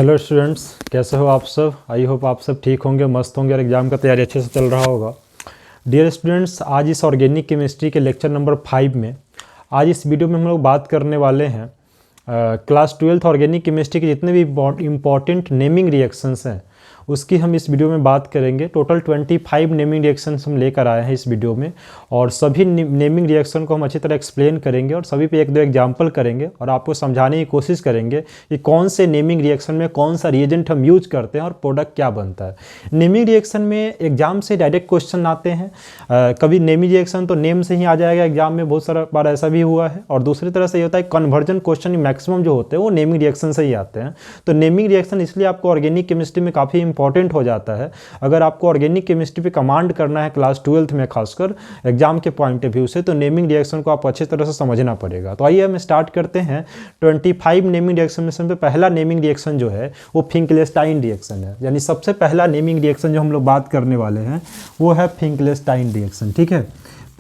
Hello students, कैसे हो आप सब। आई होप आप सब ठीक होंगे, मस्त होंगे और एग्ज़ाम का तैयारी अच्छे से चल रहा होगा। डियर स्टूडेंट्स, आज इस ऑर्गेनिक केमिस्ट्री के लेक्चर नंबर 5 में आज इस वीडियो में हम लोग बात करने वाले हैं क्लास 12th ऑर्गेनिक केमिस्ट्री के जितने भी इम्पॉर्टेंट नेमिंग रिएक्शंस हैं उसकी हम इस वीडियो में बात करेंगे। टोटल 25 नेमिंग रिएक्शंस हम लेकर आए हैं इस वीडियो में, और सभी नेमिंग रिएक्शन को हम अच्छी तरह एक्सप्लेन करेंगे और सभी पे एक दो एग्जांपल करेंगे और आपको समझाने की कोशिश करेंगे कि कौन से नेमिंग रिएक्शन में कौन सा रिएजेंट हम यूज करते हैं और प्रोडक्ट क्या बनता है। नेमिंग रिएक्शन में एग्जाम से डायरेक्ट क्वेश्चन आते हैं। कभी नेमिंग रिएक्शन तो नेम से ही आ जाएगा एग्जाम में, बहुत सारा बार ऐसा भी हुआ है। और दूसरी तरह से ये होता है कन्वर्जन क्वेश्चन मैक्सिमम जो होते हैं वो नेमिंग रिएक्शन से ही आते हैं। तो नेमिंग रिएक्शन इसलिए आपको ऑर्गेनिक केमिस्ट्री में काफ़ी इंपॉर्टेंट हो जाता है। अगर आपको ऑर्गेनिक केमिस्ट्री पे कमांड करना है क्लास 12th में, खासकर एग्जाम के पॉइंट ऑफ व्यू से, तो नेमिंग रिएक्शन को आपको अच्छी तरह से समझना पड़ेगा। तो आइए हम स्टार्ट करते हैं 25 नेमिंग रिएक्शन में से पहला नेमिंग रिएक्शन जो है वो फिंकलेस्टाइन रिएक्शन है। यानी सबसे पहला नेमिंग रिएक्शन जो हम लोग बात करने वाले हैं वो है फिंकलेस्टाइन रिएक्शन। ठीक है,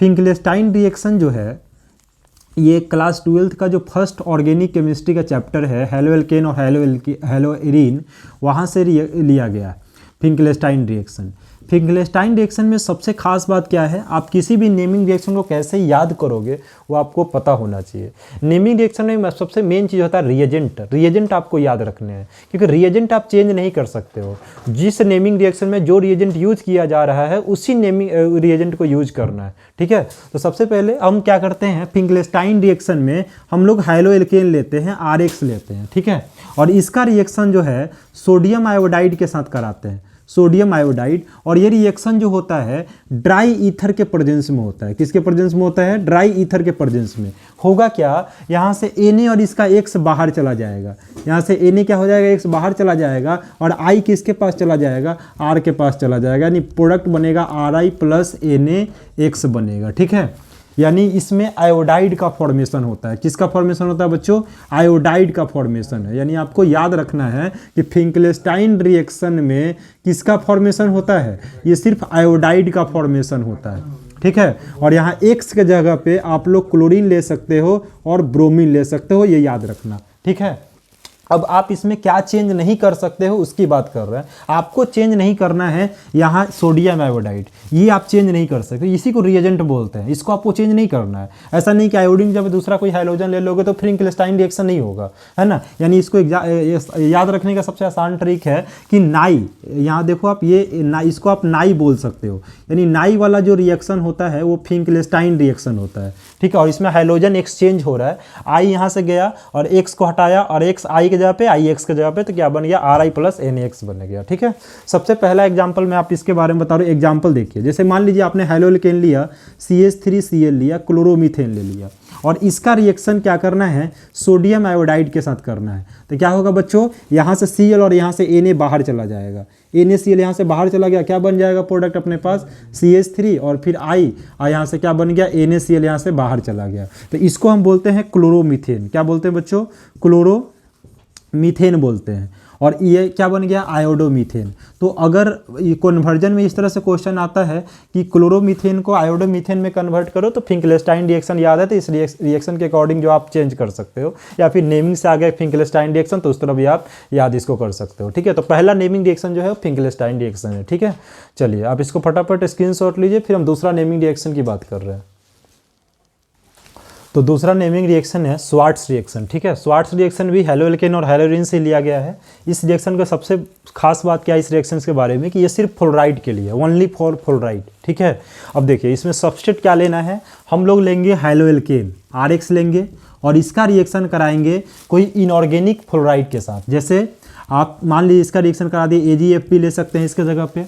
फिंकलेस्टाइन रिएक्शन जो है ये क्लास 12th का जो फर्स्ट ऑर्गेनिक केमिस्ट्री का चैप्टर है, हेलोएल्केन और हेलोएरीन, वहाँ से लिया गया है फिंकलेस्टाइन रिएक्शन। फिंकलेस्टाइन रिएक्शन में सबसे खास बात क्या है, आप किसी भी नेमिंग रिएक्शन को कैसे याद करोगे वो आपको पता होना चाहिए। नेमिंग रिएक्शन में सबसे मेन चीज़ होता है रिएजेंट। रिएजेंट आपको याद रखने हैं, क्योंकि रिएजेंट आप चेंज नहीं कर सकते हो। जिस नेमिंग रिएक्शन में जो रिएजेंट यूज किया जा रहा है उसी नेमिंग रिएजेंट को यूज करना है। ठीक है, तो सबसे पहले हम क्या करते हैं, फिंकलेस्टाइन रिएक्शन में हम लोग हेलोएल्केन लेते हैं, RX लेते हैं। ठीक है, और इसका रिएक्शन जो है सोडियम आयोडाइड के साथ कराते हैं, सोडियम आयोडाइड। और ये रिएक्शन जो होता है ड्राई ईथर के प्रेजेंस में होता है। किसके प्रेजेंस में होता है? ड्राई ईथर के प्रेजेंस में। होगा क्या, यहाँ से Na और इसका X बाहर चला जाएगा। यहाँ से Na क्या हो जाएगा, X बाहर चला जाएगा, और I किसके पास चला जाएगा, R के पास चला जाएगा। यानी प्रोडक्ट बनेगा Ri प्लस NaX बनेगा। ठीक है, यानी इसमें आयोडाइड का फॉर्मेशन होता है। किसका फॉर्मेशन होता है बच्चों? आयोडाइड का फॉर्मेशन है। यानी आपको याद रखना है कि फिंकलेस्टाइन रिएक्शन में किसका फॉर्मेशन होता है, ये सिर्फ आयोडाइड का फॉर्मेशन होता है। ठीक है, और यहाँ X के जगह पे आप लोग क्लोरीन ले सकते हो और ब्रोमीन ले सकते हो, ये याद रखना। ठीक है, अब आप इसमें क्या चेंज नहीं कर सकते हो उसकी बात कर रहे हैं। आपको चेंज नहीं करना है यहाँ सोडियम आयोडाइड, ये आप चेंज नहीं कर सकते, इसी को रिएजेंट बोलते हैं, इसको आपको चेंज नहीं करना है। ऐसा नहीं कि आयोडीन जब दूसरा कोई हाइड्रोजन ले लोगे तो फिंकलेस्टाइन रिएक्शन नहीं होगा, है ना। यानी इसको याद रखने का सबसे आसान ट्रिक है कि नाई, यहाँ देखो आप, ये इसको आप नाई बोल सकते हो। यानी नाई वाला जो रिएक्शन होता है वो फिंकलेस्टाइन रिएक्शन होता है। ठीक है, और इसमें हाइड्रोजन एक्सचेंज हो रहा है, आई यहाँ से गया और X को हटाया और X आई के जगह पे, IX के जगह पे, तो क्या बन गया, Ri प्लस NaX बन गया। ठीक है, सबसे पहला एग्जांपल मैं आप इसके बारे में बता रहा हूँ। एग्जांपल देखिए, जैसे मान लीजिए आपने हेलोएल्केन लिया, CH3Cl लिया, क्लोरोमीथेन ले लिया, और इसका रिएक्शन क्या करना है, सोडियम आयोडाइड के साथ करना है। तो क्या होगा बच्चों, यहाँ से Cl और यहाँ से Na बाहर चला जाएगा, NaCl यहाँ से बाहर चला गया, क्या बन जाएगा प्रोडक्ट अपने पास, CH3 और फिर I, और यहाँ से क्या बन गया, NaCl यहाँ से बाहर चला गया। तो इसको हम बोलते हैं क्लोरोमीथेन। क्या बोलते हैं बच्चों? क्लोरोमीथेन बोलते हैं। और ये क्या बन गया, आयोडोमीथेन। तो अगर कन्वर्जन में इस तरह से क्वेश्चन आता है कि क्लोरोमीथेन को आयोडोमीथेन में कन्वर्ट करो, तो फिंकलेस्टाइन रिएक्शन याद है, तो इस रिएक्शन के अकॉर्डिंग जो आप चेंज कर सकते हो, या फिर नेमिंग से आ गया फिंकलेस्टाइन रिएक्शन तो उस तरह भी आप याद इसको कर सकते हो। ठीक है, तो पहला नेमिंग रिएक्शन जो है फिंकलेस्टाइन रिएक्शन है। ठीक है, चलिए आप इसको फटाफट स्क्रीनशॉट लीजिए, फिर हम दूसरा नेमिंग रिएक्शन की बात कर रहे हैं। तो दूसरा नेमिंग रिएक्शन है स्वार्ट्स रिएक्शन। ठीक है, स्वार्ट्स रिएक्शन भी हेलोएल्केन और हेलोरीन से लिया गया है। इस रिएक्शन का सबसे खास बात क्या है इस रिएक्शन के बारे में कि ये सिर्फ फ्लोराइड के लिए, ओनली फॉर फ्लोराइड। ठीक है, अब देखिए इसमें सब्सट्रेट क्या लेना है, हम लोग लेंगे हेलोएल्केन, RX लेंगे, और इसका रिएक्शन कराएंगे कोई इनऑर्गेनिक फ्लोराइड के साथ। जैसे आप मान लीजिए इसका रिएक्शन करा दिए, AgFP ले सकते हैं इसके जगह पे,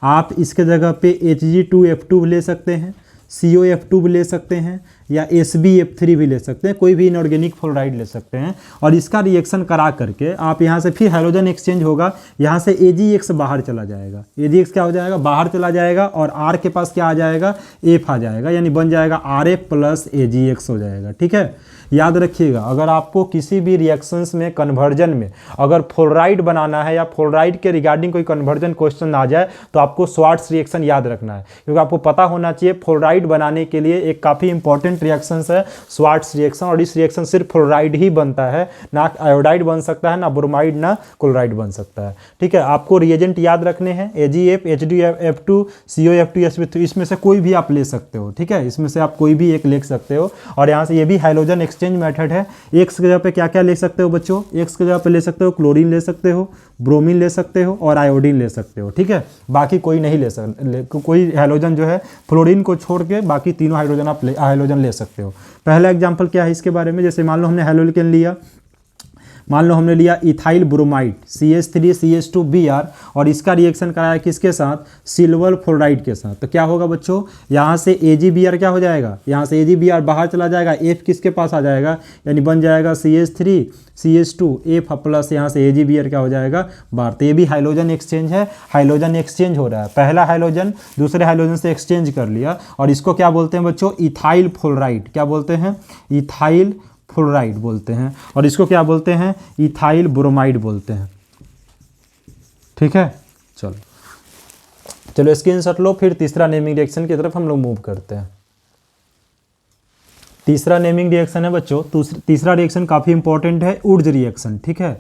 आप इसके जगह पे Hg2F2 ले सकते हैं, COF2 भी ले सकते हैं, या SbF3 भी ले सकते हैं, कोई भी इनऑर्गेनिक फ्लोराइड ले सकते हैं। और इसका रिएक्शन करा करके आप यहाँ से फिर हाइड्रोजन एक्सचेंज होगा, यहाँ से AgX बाहर चला जाएगा, AgX क्या हो जाएगा, बाहर चला जाएगा, और R के पास क्या आ जाएगा, F आ जाएगा, यानी बन जाएगा Rf प्लस AgX हो जाएगा। ठीक है, याद रखिएगा, अगर आपको किसी भी रिएक्शंस में कन्वर्जन में अगर फ्लोराइड बनाना है या फ्लोराइड के रिगार्डिंग कोई कन्वर्जन क्वेश्चन आ जाए तो आपको स्वार्ट्स रिएक्शन याद रखना है, क्योंकि आपको पता होना चाहिए फ्लोराइड फ्लोराइड बनाने के लिए एक काफ़ी इंपॉर्टेंट रिएक्शन है स्वार्ट्स रिएक्शन, और इस रिएक्शन सिर्फ फ्लोराइड ही बनता है, ना आयोडाइड बन सकता है, ना ब्रोमाइड, ना क्लोराइड बन सकता है। ठीक है, आपको रिएजेंट याद रखने हैं AgF, H2F2, COF2, Sp3, इसमें से कोई भी आप ले सकते हो। ठीक है, इसमें से आप कोई भी एक ले सकते हो। और यहाँ से ये भी हाइड्रोजन एक्सचेंज मेथड है। एक्स की जगह पे क्या क्या ले सकते हो बच्चों? एक्स की जगह पे ले सकते हो क्लोरीन ले सकते हो, ब्रोमीन ले सकते हो और आयोडीन ले सकते हो। ठीक है, बाकी कोई नहीं ले सकते, कोई हाइड्रोजन जो है फ्लोरीन को छोड़ के बाकी तीनों हाइड्रोजन आप हाइड्रोजन ले सकते हो। पहला एग्जांपल क्या है इसके बारे में? जैसे मान लो हमने हेलोल्केन लिया, मान लो हमने लिया इथाइल ब्रोमाइड CH3CH2Br और इसका रिएक्शन कराया किसके साथ? सिल्वर फ्लोराइड के साथ। तो क्या होगा बच्चों? यहाँ से AgBr क्या हो जाएगा? यहाँ से AgBr बाहर चला जाएगा, F किसके पास आ जाएगा? यानी बन जाएगा CH3CH2 F प्लस यहाँ से AgBr क्या हो जाएगा? बाहर। तो ये भी हाइड्रोजन एक्सचेंज है, हाइड्रोजन एक्सचेंज हो रहा है। पहला हाइड्रोजन दूसरे हाइड्रोजन से एक्सचेंज कर लिया और इसको क्या बोलते हैं बच्चों? Ethyl fluoride. क्या बोलते हैं? इथाइल फ्लोराइड बोलते हैं। और इसको क्या बोलते हैं? इथाइल ब्रोमाइड बोलते हैं। ठीक है, चलो स्क्रीनशॉट लो। फिर तीसरा नेमिंग रिएक्शन की तरफ हम लोग मूव करते हैं। तीसरा नेमिंग रिएक्शन है बच्चों, तीसरा रिएक्शन काफी इंपॉर्टेंट है, ऊर्ज रिएक्शन। ठीक है,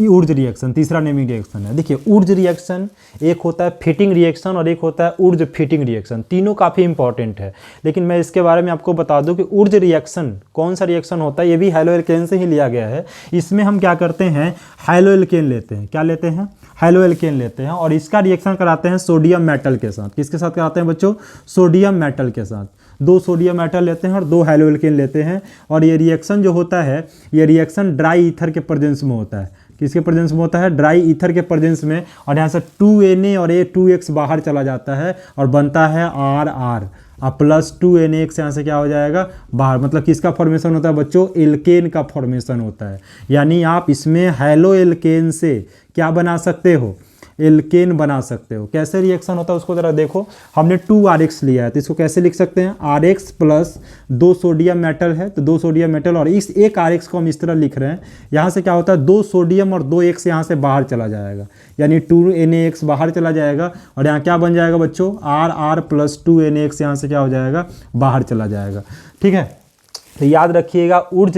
ऊर्ज रिएक्शन तीसरा नेमिंग रिएक्शन है। देखिए ऊर्ज रिएक्शन एक होता है फिटिंग रिएक्शन और एक होता है ऊर्ज फिटिंग रिएक्शन। तीनों काफ़ी इंपॉर्टेंट है, लेकिन मैं इसके बारे में आपको बता दूं कि ऊर्ज रिएक्शन कौन सा रिएक्शन होता है, ये भी हैलोएल्केन से ही लिया गया है। इसमें हम क्या करते हैं? हैलोएल्केन लेते हैं। क्या लेते हैं? हैलोएल्केन लेते हैं और इसका रिएक्शन कराते हैं सोडियम मेटल के साथ। किसके साथ कराते हैं बच्चों? सोडियम मेटल के साथ। 2 सोडियम मेटल लेते हैं और 2 हैलोएल्केन लेते हैं। और ये रिएक्शन जो होता है, ये रिएक्शन ड्राई ईथर के प्रेजेंस में होता है। किसके प्रेजेंस में होता है? ड्राई ईथर के प्रेजेंस में। और यहाँ से 2Na और A2X बाहर चला जाता है और बनता है RR प्लस 2NaX। यहाँ से क्या हो जाएगा? बाहर। मतलब किसका फॉर्मेशन होता है बच्चों? एल्केन का फॉर्मेशन होता है। यानी आप इसमें हैलोएल्केन से क्या बना सकते हो? एल्केन बना सकते हो। कैसे रिएक्शन होता है उसको जरा देखो। हमने 2RX लिया है तो इसको कैसे लिख सकते हैं? RX प्लस 2 सोडियम मेटल है तो 2 सोडियम मेटल और इस एक RX को हम इस तरह लिख रहे हैं। यहाँ से क्या होता है? 2 सोडियम और 2 X यहाँ से बाहर चला जाएगा, यानी 2NaX बाहर चला जाएगा और यहाँ क्या बन जाएगा बच्चों? RR प्लस 2NaX यहाँ से क्या हो जाएगा? बाहर चला जाएगा। ठीक है, तो याद रखिएगा ऊर्ज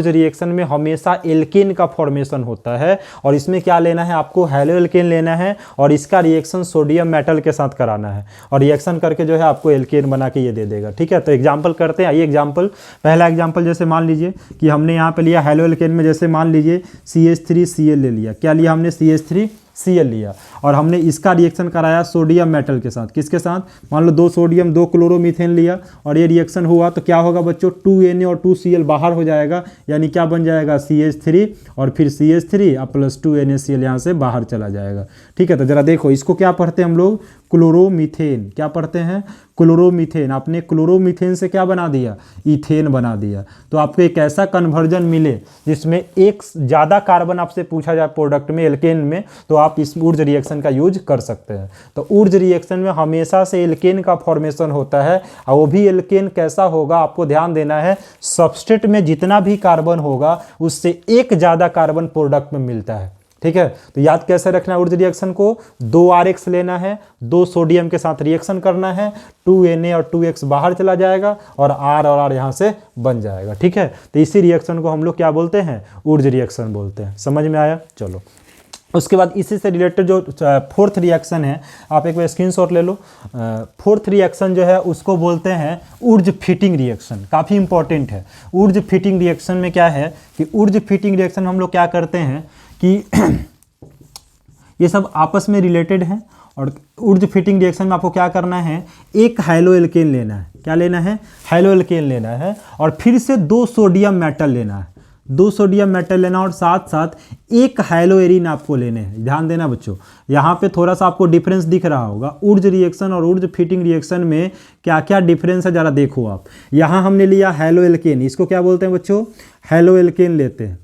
रिएक्शन में हमेशा एल्केन का फॉर्मेशन होता है और इसमें क्या लेना है आपको? हैलोएल्केन लेना है और इसका रिएक्शन सोडियम मेटल के साथ कराना है और रिएक्शन करके जो है आपको एल्केन बना के ये दे देगा। ठीक है, तो एग्जांपल करते हैं। आइए एग्जांपल, पहला एग्जांपल जैसे मान लीजिए कि हमने यहाँ पे लिया हैलोएल्केन में, जैसे मान लीजिए CH3Cl ले लिया। क्या लिया हमने? CH3Cl लिया और हमने इसका रिएक्शन कराया सोडियम मेटल के साथ। किसके साथ? मान लो 2 सोडियम 2 क्लोरोमीथेन लिया और ये रिएक्शन हुआ तो क्या होगा बच्चों? 2Na और 2Cl बाहर हो जाएगा, यानी क्या बन जाएगा? CH3 और फिर CH3 प्लस 2NaCl यहाँ से बाहर चला जाएगा। ठीक है, तो जरा देखो इसको क्या पढ़ते हैं हम लोग? क्लोरोमीथेन। क्या पढ़ते हैं? क्लोरोमीथेन। आपने क्लोरोमीथेन से क्या बना दिया? इथेन बना दिया। तो आपको एक ऐसा कन्वर्जन मिले जिसमें एक ज़्यादा कार्बन आपसे पूछा जाए प्रोडक्ट में, एल्केन में, तो आप इस ऊर्ज रिएक्शन का यूज कर सकते हैं। तो ऊर्ज रिएक्शन में हमेशा से एल्केन का फॉर्मेशन होता है और वो भी एल्केन कैसा होगा आपको ध्यान देना है। सबस्ट्रेट में जितना भी कार्बन होगा उससे एक ज़्यादा कार्बन प्रोडक्ट में मिलता है। ठीक है, तो याद कैसे रखना है ऊर्ज रिएक्शन को? 2RX लेना है, 2 सोडियम के साथ रिएक्शन करना है, 2Na और 2X बाहर चला जाएगा और R और R यहाँ से बन जाएगा। ठीक है, तो इसी रिएक्शन को हम लोग क्या बोलते हैं? ऊर्ज रिएक्शन बोलते हैं। समझ में आया? चलो, उसके बाद इसी से रिलेटेड जो 4th रिएक्शन है, आप एक बार स्क्रीनशॉट ले लो। 4th रिएक्शन जो है उसको बोलते हैं ऊर्ज फिटिंग रिएक्शन। काफ़ी इंपॉर्टेंट है। ऊर्ज फिटिंग रिएक्शन में क्या है कि ऊर्ज फिटिंग रिएक्शन में हम लोग क्या करते हैं कि ये सब आपस में रिलेटेड हैं और ऊर्ज फिटिंग रिएक्शन में आपको क्या करना है? एक हैलोएल्केन लेना है। क्या लेना है? हैलोएल्केन लेना है और फिर से 2 सोडियम मेटल लेना है। 2 सोडियम मेटल लेना और साथ साथ एक हैलोएरिन आपको लेने हैं। ध्यान देना बच्चों, यहाँ पे थोड़ा सा आपको डिफरेंस दिख रहा होगा। ऊर्ज रिएक्शन और ऊर्ज फिटिंग रिएक्शन में क्या क्या डिफरेंस है जरा देखो आप। यहाँ हमने लिया हैलोएल्केन, इसको क्या बोलते हैं बच्चों? हैलोएल्केन लेते हैं,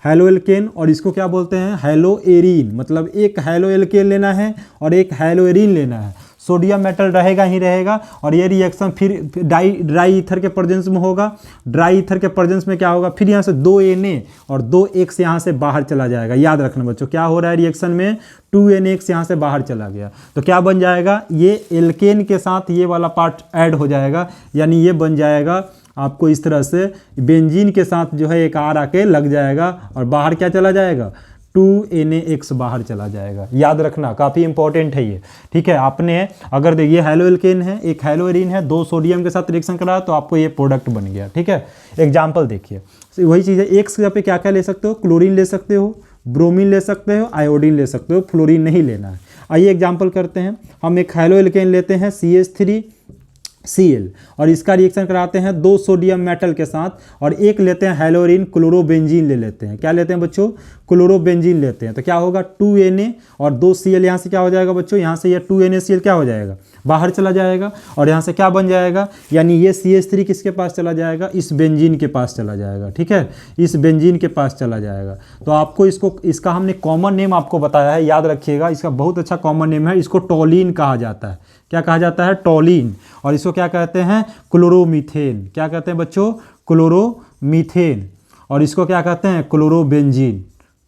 हैलोएल्केन, और इसको क्या बोलते हैं? हैलोएरिन। मतलब एक हैलोएल्केन लेना है और एक हैलोएरिन लेना है। सोडियम मेटल रहेगा ही रहेगा, और ये रिएक्शन फिर ड्राई ईथर के प्रेजेंस में होगा। ड्राई ईथर के प्रेजेंस में क्या होगा, फिर यहाँ से 2Na और 2X यहाँ से बाहर चला जाएगा। याद रखना बच्चों, क्या हो रहा है रिएक्शन में, 2NX यहाँ से बाहर चला गया, तो क्या बन जाएगा, ये एल्केन के साथ ये वाला पार्ट ऐड हो जाएगा, यानी ये बन जाएगा आपको इस तरह से बेंजीन के साथ जो है एक R आके लग जाएगा, और बाहर क्या चला जाएगा, 2NaX बाहर चला जाएगा। याद रखना, काफ़ी इंपॉर्टेंट है ये, ठीक है। आपने अगर देखिए हेलो एल्केन है, एक हेलो एरीन है, 2 सोडियम के साथ रिएक्शन करा तो आपको ये प्रोडक्ट बन गया, ठीक है। एग्जाम्पल देखिए, वही चीज़ है, X पे क्या क्या ले सकते हो, क्लोरीन ले सकते हो, ब्रोमीन ले सकते हो, आयोडीन ले सकते हो, फ्लोरीन नहीं लेना है। आइए एग्जाम्पल करते हैं, हम एक हेलो एल्केन लेते हैं CH3Cl, और इसका रिएक्शन कराते हैं 2 सोडियम मेटल के साथ, और एक लेते हैं हेलोरीन क्लोरोबेंजीन ले लेते हैं। क्या लेते हैं बच्चों, क्लोरोबेंजीन लेते हैं, तो क्या होगा 2Na और 2Cl, यहाँ से क्या हो जाएगा बच्चों, यहाँ से ये 2NaCl क्या हो जाएगा, बाहर चला जाएगा, और यहाँ से क्या बन जाएगा, यानी ये CH3 किसके पास चला जाएगा, इस बेंजीन के पास चला जाएगा, ठीक है, इस बेंजीन के पास चला जाएगा। तो आपको इसका हमने कॉमन नेम आपको बताया है, याद रखिएगा, इसका बहुत अच्छा कॉमन नेम है, इसको टोलिन कहा जाता है। क्या कहा जाता है, टोलिन, और इसको क्या कहते हैं, क्लोरोमीथेन। क्या कहते हैं बच्चों, क्लोरोमीथेन, और इसको क्या कहते हैं,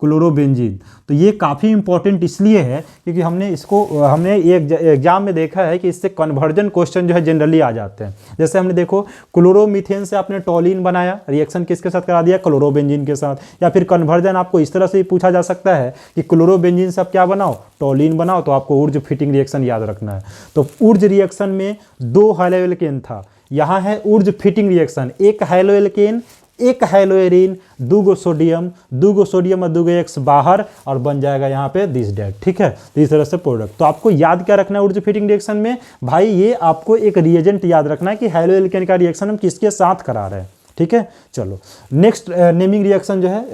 क्लोरोबेंजीन। तो ये काफ़ी इंपॉर्टेंट इसलिए है क्योंकि हमने एक एग्जाम में देखा है कि इससे कन्वर्जन क्वेश्चन जो है जनरली आ जाते हैं। जैसे हमने देखो, क्लोरोमीथेन से आपने टोलिन बनाया, रिएक्शन किसके साथ करा दिया, क्लोरोबेंजीन के साथ। या फिर कन्वर्जन आपको इस तरह से पूछा जा सकता है कि क्लोरोबेंजीन से आप क्या बनाओ, टोलिन बनाओ, तो आपको ऊर्ज फिटिंग रिएक्शन याद रखना है। तो ऊर्ज रिएक्शन में 2 हेलो एल्केन था, यहाँ है ऊर्ज फिटिंग रिएक्शन, एक हेलो एल्केन, एक हेलोएरीन, 2 सोडियम और 2 X बाहर, और बन जाएगा यहाँ पे दिस डेट, ठीक है। तो इस तरह से प्रोडक्ट। तो आपको याद क्या रखना है ऊर्जा फिटिंग रिएक्शन में, भाई ये आपको एक रिएजेंट याद रखना है कि हेलो एल्केन का रिएक्शन हम किसके साथ करा रहे हैं, ठीक है। चलो नेक्स्ट नेमिंग रिएक्शन जो है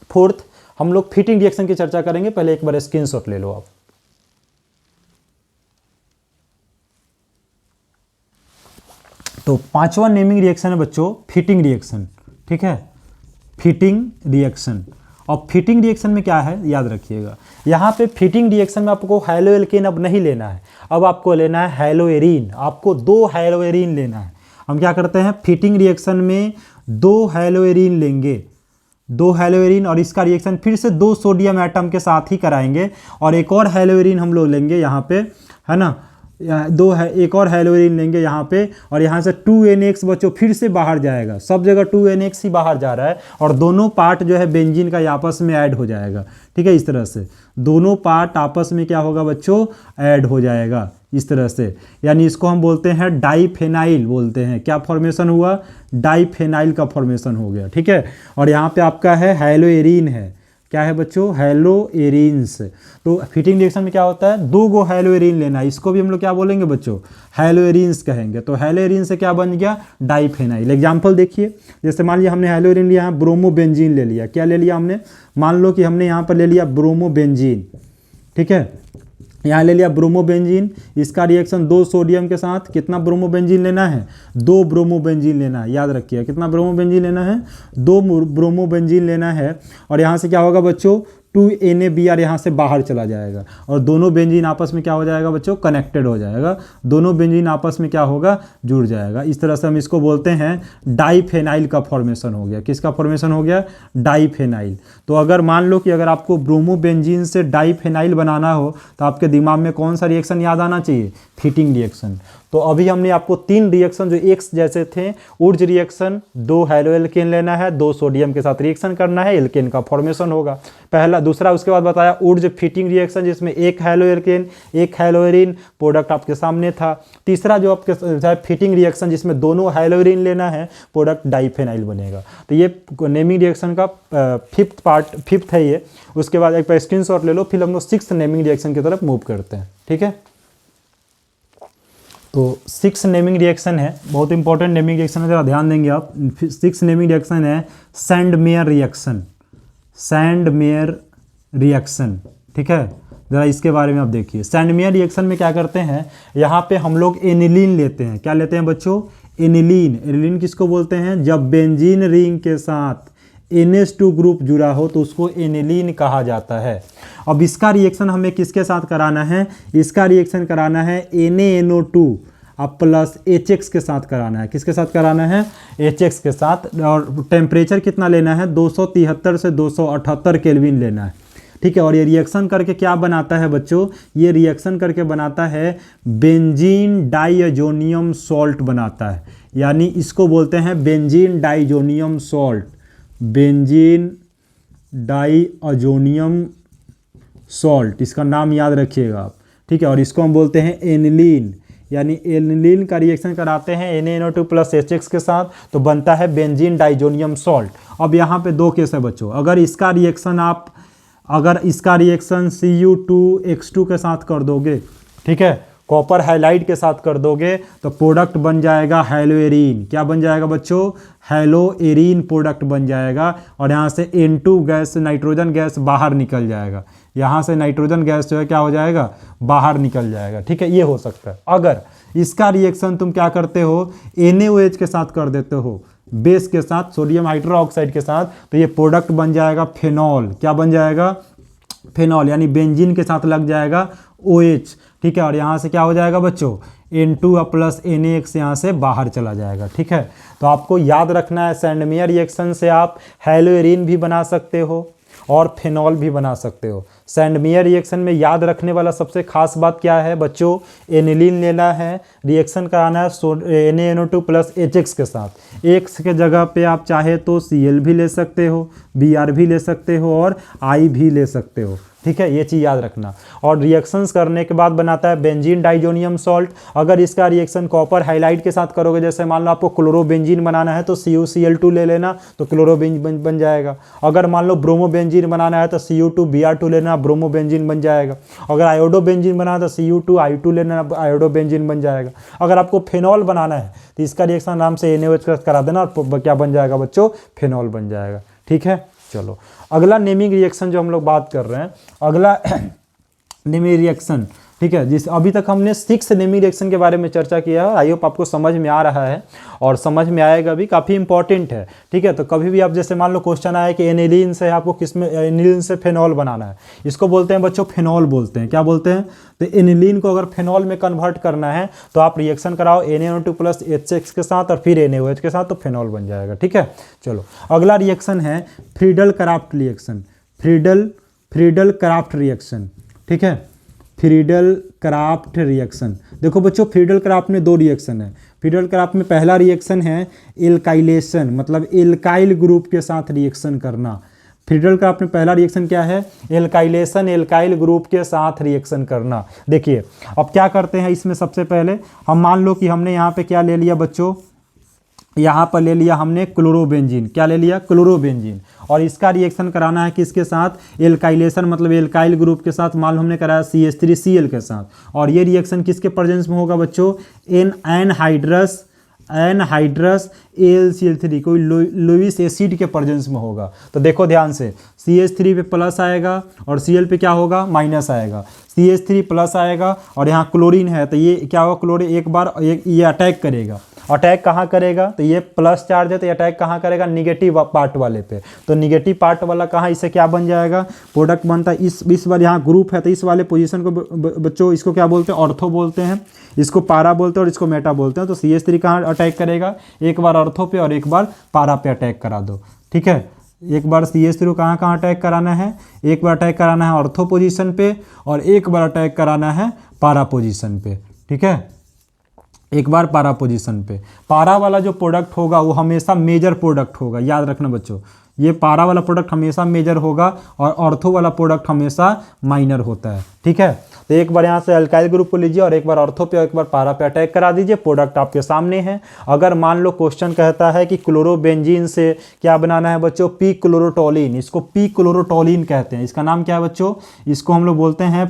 4th, हम लोग फिटिंग रिएक्शन की चर्चा करेंगे। पहले एक बार स्क्रीनशॉट ले लो आप। तो 5वां नेमिंग रिएक्शन है बच्चों फिटिंग रिएक्शन, ठीक है, फिटिंग रिएक्शन। और फिटिंग रिएक्शन में क्या है, याद रखिएगा, यहाँ पे फिटिंग रिएक्शन में आपको हेलो एल्केन अब नहीं लेना है, अब आपको लेना है हेलोएरीन। आपको 2 हेलोएरीन लेना है। हम क्या करते हैं, फिटिंग रिएक्शन में 2 हेलोएरीन लेंगे, 2 हेलोएरीन, और इसका रिएक्शन फिर से 2 सोडियम एटम के साथ ही कराएंगे, और एक और हेलोएरीन हम लोग लेंगे यहाँ पे, है ना, एक और हेलोएरीन लेंगे यहाँ पे, और यहाँ से 2NX बच्चों फिर से बाहर जाएगा, सब जगह 2NX ही बाहर जा रहा है, और दोनों पार्ट जो है बेंजीन का आपस में ऐड हो जाएगा, ठीक है। इस तरह से दोनों पार्ट आपस में क्या होगा बच्चों, ऐड हो जाएगा इस तरह से, यानी इसको हम बोलते हैं डाइफेनाइल बोलते हैं। क्या फॉर्मेशन हुआ, डाइफेनाइल का फॉर्मेशन हो गया, ठीक है। और यहाँ पे आपका है हेलोएरीन है, क्या है बच्चों, हेलोएरीन्स। तो फिटिंग रिएक्शन में क्या होता है, 2 हेलोएरीन लेना है, इसको भी हम लोग क्या बोलेंगे बच्चों, हेलोएरीन्स कहेंगे। तो हेलोएरीन से क्या बन गया, डाइफेनाइल। एग्जांपल देखिए, जैसे मान लिया हमने हेलोएरीन लिया है, ब्रोमोबेंजीन ले लिया। क्या ले लिया हमने, मान लो कि हमने यहाँ पर ले लिया ब्रोमोबेंजीन, ठीक है, यहाँ ले लिया ब्रोमोबेंजीन, इसका रिएक्शन 2 सोडियम के साथ, कितना ब्रोमोबेंजीन लेना है, 2 ब्रोमोबेंजीन लेना है। याद रखिए कितना ब्रोमोबेंजीन लेना है, 2 ब्रोमोबेंजीन लेना है, और यहाँ से क्या होगा बच्चों, 2NaBr यहाँ से बाहर चला जाएगा, और दोनों बेंजीन आपस में क्या हो जाएगा बच्चों, कनेक्टेड हो जाएगा, दोनों बेंजीन आपस में क्या होगा, जुड़ जाएगा। इस तरह से हम इसको बोलते हैं डाइफेनाइल का फॉर्मेशन हो गया। किसका फॉर्मेशन हो गया, डाइफेनाइल। तो अगर मान लो कि अगर आपको ब्रोमोबेंजीन से डाइफेनाइल बनाना हो तो आपके दिमाग में कौन सा रिएक्शन याद आना चाहिए, फिटिंग रिएक्शन। तो अभी हमने आपको 3 रिएक्शन जो X जैसे थे, ऊर्ज रिएक्शन, 2 हेलो एल्केन लेना है, 2 सोडियम के साथ रिएक्शन करना है, एल्केन का फॉर्मेशन होगा पहला। दूसरा उसके बाद बताया ऊर्ज फिटिंग रिएक्शन, जिसमें 1 हेलो एल्केन 1 हेलोएरीन, प्रोडक्ट आपके सामने था। तीसरा जो आपके फिटिंग रिएक्शन, जिसमें दोनों हेलोएरीन लेना है, प्रोडक्ट डाइफेनाइल बनेगा। तो ये नेमिंग रिएक्शन का 5th है ये। उसके बाद एक स्क्रीनशॉट ले लो, फिर हम लोग 6th नेमिंग रिएक्शन की तरफ मूव करते हैं, ठीक है। तो 6 नेमिंग रिएक्शन है, बहुत इंपॉर्टेंट नेमिंग रिएक्शन है, जरा ध्यान देंगे आप। 6 नेमिंग रिएक्शन है सैंडमेयर रिएक्शन, सैंडमेयर रिएक्शन, ठीक है। ज़रा इसके बारे में आप देखिए। सैंडमेयर रिएक्शन में क्या करते हैं, यहाँ पे हम लोग एनिलीन लेते हैं। क्या लेते हैं बच्चों, एनिलीन। एनिलीन किसको बोलते हैं, जब बेंजीन रिंग के साथ NH2 ग्रुप जुड़ा हो तो उसको एनिलीन कहा जाता है। अब इसका रिएक्शन हमें किसके साथ कराना है, इसका रिएक्शन कराना है NaNO2 अब प्लस HX के साथ कराना है। किसके साथ कराना है, HX के साथ। और टेम्परेचर कितना लेना है, 273 से 278 केल्विन लेना है, ठीक है। और ये रिएक्शन करके क्या बनाता है बच्चों, ये रिएक्शन करके बनाता है बेंजीन डाइअजोनियम सॉल्ट बनाता है, यानी इसको बोलते हैं benzene diazonium salt, benzene diazonium salt, इसका नाम याद रखिएगा आप, ठीक है। और इसको हम बोलते हैं एनिलीन, यानी एनिलीन का रिएक्शन कराते हैं NaNO2 प्लस HX के साथ तो बनता है बेंजीन डाइजोनियम सॉल्ट। अब यहाँ पे दो केस है बच्चों, अगर इसका रिएक्शन Cu2X2 के साथ कर दोगे, ठीक है, कॉपर हाइलाइड के साथ कर दोगे तो प्रोडक्ट बन जाएगा हेलोएरीन। क्या बन जाएगा बच्चों, हेलोएरीन प्रोडक्ट बन जाएगा। और यहाँ से N2 गैस, नाइट्रोजन गैस बाहर निकल जाएगा, यहाँ से नाइट्रोजन गैस जो है क्या हो जाएगा, बाहर निकल जाएगा, ठीक है। ये हो सकता है। अगर इसका रिएक्शन तुम क्या करते हो, NaOH के साथ कर देते हो, बेस के साथ, सोडियम हाइड्रोक्साइड के साथ, तो ये प्रोडक्ट बन जाएगा फेनॉल। क्या बन जाएगा, फेनॉल, यानी बेंजीन के साथ लग जाएगा OH, ठीक है। और यहाँ से क्या हो जाएगा बच्चों, N2 प्लस NaX यहाँ से बाहर चला जाएगा, ठीक है। तो आपको याद रखना है सैंडमेयर रिएक्शन से आप हेलोएरीन भी बना सकते हो और फेनॉल भी बना सकते हो। सैंडमेयर रिएक्शन में याद रखने वाला सबसे खास बात क्या है बच्चों, एनिलीन लेना है, रिएक्शन कराना है NaNO2 प्लस HX के साथ। X के जगह पे आप चाहे तो Cl भी ले सकते हो, Br भी ले सकते हो और I भी ले सकते हो, ठीक है। ये चीज़ याद रखना। और रिएक्शंस करने के बाद बनाता है बेंजीन डाइजोनियम सॉल्ट। अगर इसका रिएक्शन कॉपर हाइलाइड के साथ करोगे, जैसे मान लो आपको क्लोरोबेंजीन बनाना है तो CuCl2 ले लेना तो क्लोरोबेंजीन बन जाएगा। अगर मान लो ब्रोमोबेंजीन बनाना है तो Cu2Br2 लेना, ब्रोमोबेंजीन बन जाएगा। अगर आयोडोबेंजीन बनाना है तो Cu2I2 लेना, आयोडोबेंजीन बन जाएगा। अगर आपको फेनॉल बनाना है तो इसका रिएक्शन आराम से NaOH करा देना और क्या बन जाएगा बच्चों, फेनॉल बन जाएगा, ठीक है। चलो अगला नेमिंग रिएक्शन जो हम लोग बात कर रहे हैं, अगला नेमिंग रिएक्शन, ठीक है। जिस अभी तक हमने 6 नेमिंग रिएक्शन के बारे में चर्चा किया है, आई होप आपको समझ में आ रहा है और समझ में आएगा भी, काफ़ी इंपॉर्टेंट है, ठीक है। तो कभी भी आप जैसे मान लो क्वेश्चन आया कि एनिलीन से आपको किसमें, एनिलीन से फेनॉल बनाना है, इसको बोलते हैं बच्चों फेनॉल बोलते हैं। क्या बोलते हैं, तो एनिलीन को अगर फेनॉल में कन्वर्ट करना है तो आप रिएक्शन कराओ NaNO2 प्लस HX के साथ और फिर NaOH के साथ तो फेनॉल बन जाएगा, ठीक है। चलो अगला रिएक्शन है Friedel craft reaction, Friedel craft reaction, ठीक है। फ्रीडल क्राफ्ट रिएक्शन, देखो बच्चों फ्रीडल क्राफ्ट में 2 रिएक्शन है। फ्रीडल क्राफ्ट में पहला रिएक्शन है एल्काइलेशन, मतलब एल्काइल ग्रुप के साथ रिएक्शन करना। फ्रीडल क्राफ्ट में पहला रिएक्शन क्या है, एल्काइलेशन, एल्काइल ग्रुप के साथ रिएक्शन करना। देखिए अब क्या करते हैं इसमें, सबसे पहले हम मान लो कि हमने यहाँ पे क्या ले लिया बच्चों, यहाँ पर ले लिया हमने क्लोरोबेंजीन। क्या ले लिया, क्लोरोबेंजीन। और इसका रिएक्शन कराना है किसके साथ, एल्काइलेशन, मतलब एल्काइल ग्रुप के साथ। मान लो हमने कराया CH3Cl के साथ। और ये रिएक्शन किसके प्रेजेंस में होगा बच्चों, एनहाइड्रस AlCl3, कोई लुईस एसिड के प्रेजेंस में होगा। तो देखो ध्यान से, CH3 पे प्लस आएगा और Cl पे क्या होगा, माइनस आएगा। CH3 प्लस आएगा और यहाँ क्लोरीन है तो ये क्या होगा, क्लोरीन एक बार ये अटैक करेगा। अटैक कहाँ करेगा, तो ये प्लस चार्ज है तो ये अटैक कहाँ करेगा, निगेटिव पार्ट वाले पे। तो निगेटिव पार्ट वाला कहाँ, इससे क्या बन जाएगा, प्रोडक्ट बनता है। इस बार यहाँ ग्रुप है तो इस वाले पोजीशन को बच्चों इसको क्या बोलते हैं, ऑर्थो बोलते हैं, इसको पारा बोलते हैं और इसको मेटा बोलते हैं। तो CH3 कहाँ अटैक करेगा, एक बार ऑर्थो पे और एक बार पारा पे अटैक करा दो, ठीक है। एक बार CH3 कहाँ अटैक कराना है, एक बार अटैक कराना है ऑर्थो पोजीशन पे और एक बार अटैक कराना है पारा पोजीशन पे, ठीक है। एक बार पारा पोजीशन पे। पारा वाला जो प्रोडक्ट होगा वो हमेशा मेजर प्रोडक्ट होगा, याद रखना बच्चों। ये पारा वाला प्रोडक्ट हमेशा मेजर होगा और ऑर्थो वाला प्रोडक्ट हमेशा माइनर होता है, ठीक है। तो एक बार यहाँ से अल्काइल ग्रुप को लीजिए और एक बार ऑर्थो पे और एक बार पारा पे अटैक करा दीजिए, प्रोडक्ट आपके सामने है। अगर मान लो क्वेश्चन कहता है कि क्लोरोबेंजीन से क्या बनाना है बच्चों, पी क्लोरोटोलिन, इसको पी क्लोरोटोलिन कहते हैं। इसका नाम क्या है बच्चों, इसको हम लोग बोलते हैं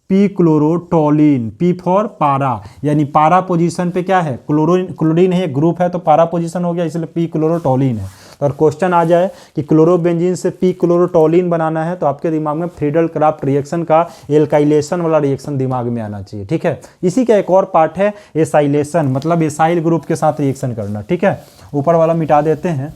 पी क्लोरोटोलिन, पी फॉर पारा, यानी पारा पोजीशन पे क्या है, क्लोरीन है, ग्रुप है तो पारा पोजीशन हो गया, इसलिए पी क्लोरोटोलिन है। तो और क्वेश्चन आ जाए कि क्लोरोबेंजीन से पी क्लोरोटोलिन बनाना है तो आपके दिमाग में फ्रीडल क्राफ्ट रिएक्शन का एल्काइलेशन वाला रिएक्शन दिमाग में आना चाहिए, ठीक है। इसी का एक और पार्ट है एसाइलेशन, मतलब एसाइल ग्रुप के साथ रिएक्शन करना, ठीक है। ऊपर वाला मिटा देते हैं,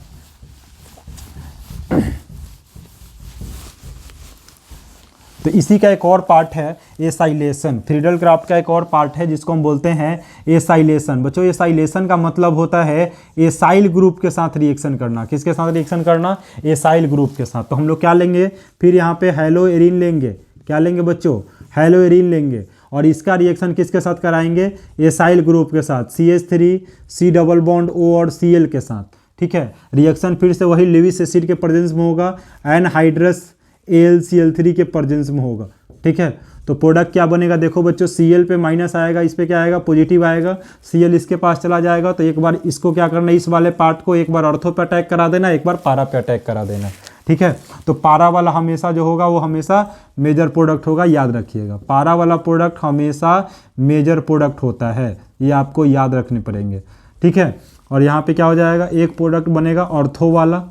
तो इसी का एक और पार्ट है एसाइलेशन। फ्रीडल क्राफ्ट का एक और पार्ट है जिसको हम बोलते हैं एसाइलेशन। बच्चों एसाइलेशन का मतलब होता है एसाइल ग्रुप के साथ रिएक्शन करना। किसके साथ रिएक्शन करना? एसाइल ग्रुप के साथ। तो हम लोग क्या लेंगे फिर यहाँ पे हेलोएरिन लेंगे। क्या लेंगे बच्चों? हेलोएरिन लेंगे और इसका रिएक्शन किसके साथ कराएंगे? एसाइल ग्रुप के साथ, CH3 C double bond O और Cl के साथ। ठीक है, रिएक्शन फिर से वही लेविस एसिड के प्रेजेंस में होगा, एनहाइड्रस AlCl3 के प्रेजेंस में होगा। ठीक है, तो प्रोडक्ट क्या बनेगा? देखो बच्चों, Cl पे माइनस आएगा, इस पे क्या आएगा? पॉजिटिव आएगा। Cl इसके पास चला जाएगा। तो एक बार इसको क्या करना है, इस वाले पार्ट को एक बार ऑर्थो पे अटैक करा देना, एक बार पारा पे अटैक करा देना। ठीक है, तो पारा वाला हमेशा जो होगा वो हमेशा मेजर प्रोडक्ट होगा, याद रखिएगा। पारा वाला प्रोडक्ट हमेशा मेजर प्रोडक्ट होता है, ये आपको याद रखने पड़ेंगे। ठीक है, और यहाँ पे क्या हो जाएगा? एक प्रोडक्ट बनेगा ऑर्थो वाला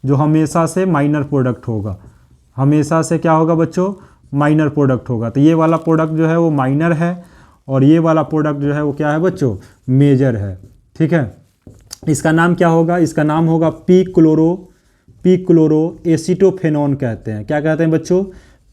जो हमेशा से माइनर प्रोडक्ट होगा। हमेशा से क्या होगा बच्चों? माइनर प्रोडक्ट होगा। तो ये वाला प्रोडक्ट जो है वो माइनर है और ये वाला प्रोडक्ट जो है वो क्या है बच्चों? मेजर है। ठीक है, इसका नाम क्या होगा? इसका नाम होगा पी क्लोरो एसीटोफेनॉन कहते हैं। क्या कहते हैं बच्चों?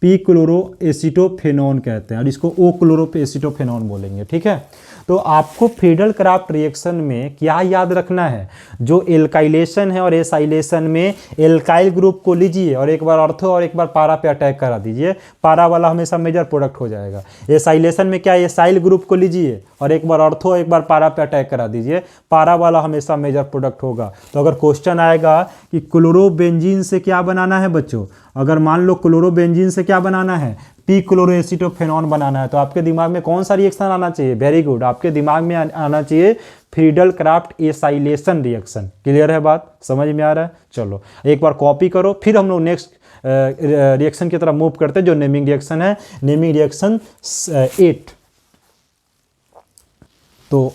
पी क्लोरो एसीटोफेनॉन कहते हैं और इसको ओ क्लोरो एसीटोफेनॉन बोलेंगे। ठीक है, तो आपको फ्रीडल क्राफ्ट रिएक्शन में क्या याद रखना है? जो एल्काइलेशन है और एसाइलेशन में एल्काइल ग्रुप को लीजिए और एक बार ऑर्थो और एक बार पारा पे अटैक करा दीजिए, पारा वाला हमेशा मेजर प्रोडक्ट हो जाएगा। एसाइलेशन में क्या? एसाइल ग्रुप को लीजिए और एक बार ऑर्थो एक बार पारा पे अटैक करा दीजिए, पारा वाला हमेशा मेजर प्रोडक्ट होगा। तो अगर क्वेश्चन आएगा कि क्लोरोबेंजीन से क्या बनाना है बच्चों, अगर मान लो क्लोरोबेंजीन से क्या बनाना है? पी क्लोरोएसीटोफेनॉन बनाना है, तो आपके दिमाग में कौन सा रिएक्शन आना चाहिए? वेरी गुड, आपके दिमाग में आना चाहिए Friedel Crafts acylation reaction. Clear है बात? समझ में आ रहा है? चलो एक बार कॉपी करो, फिर हम लोग नेक्स्ट रिएक्शन की तरफ मूव करते हैं जो नेमिंग रिएक्शन है। Naming reaction 8। तो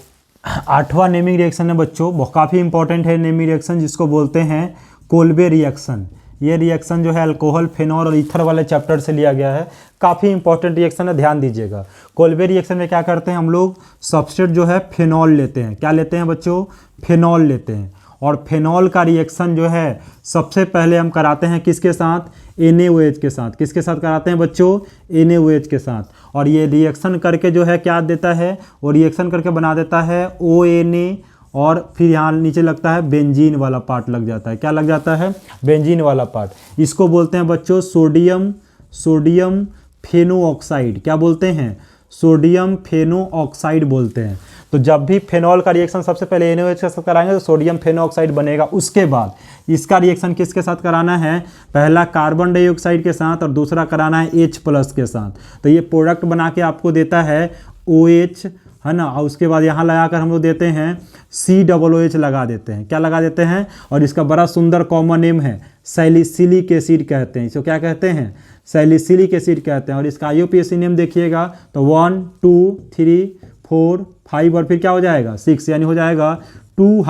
8वां नेमिंग रिएक्शन है बच्चों, वो काफ़ी इंपॉर्टेंट है नेमिंग रिएक्शन, जिसको बोलते हैं कोल्बे रिएक्शन। ये रिएक्शन जो है अल्कोहल, फेनॉल और ईथर वाले चैप्टर से लिया गया है। काफ़ी इंपॉर्टेंट रिएक्शन है, ध्यान दीजिएगा। कोल्बे रिएक्शन में क्या करते हैं हम लोग? सब्सट्रेट जो है फेनॉल लेते हैं। क्या लेते हैं बच्चों? फेनॉल लेते हैं और फेनॉल का रिएक्शन जो है सबसे पहले हम कराते हैं किसके साथ? NaOH के साथ। किसके साथ कराते हैं बच्चों? NaOH के साथ। और ये रिएक्शन करके जो है क्या देता है? वो रिएक्शन करके बना देता है ONA और फिर यहाँ नीचे लगता है बेंजीन वाला पार्ट लग जाता है। क्या लग जाता है? बेंजीन वाला पार्ट। इसको बोलते हैं बच्चों सोडियम फेनोऑक्साइड। क्या बोलते हैं? सोडियम फेनोऑक्साइड बोलते हैं। तो जब भी फेनॉल का रिएक्शन सबसे पहले NaOH के साथ कराएंगे तो सोडियम फेनोऑक्साइड बनेगा। उसके बाद इसका रिएक्शन किसके साथ कराना है? पहला कार्बन डाइऑक्साइड के साथ और दूसरा कराना है H+ के साथ। तो ये प्रोडक्ट बना के आपको देता है OH, है ना। और उसके बाद यहाँ लगाकर हम लोग देते हैं COOH लगा देते हैं। क्या लगा देते हैं? और इसका बड़ा सुंदर कॉमन नेम है सैलिसिलिक एसिड कहते हैं। इसको क्या कहते हैं? सैलिसिलिक एसिड कहते हैं। और इसका IUPAC नेम देखिएगा तो 1 2 3 4 5 और फिर क्या हो जाएगा? 6, यानी हो जाएगा 2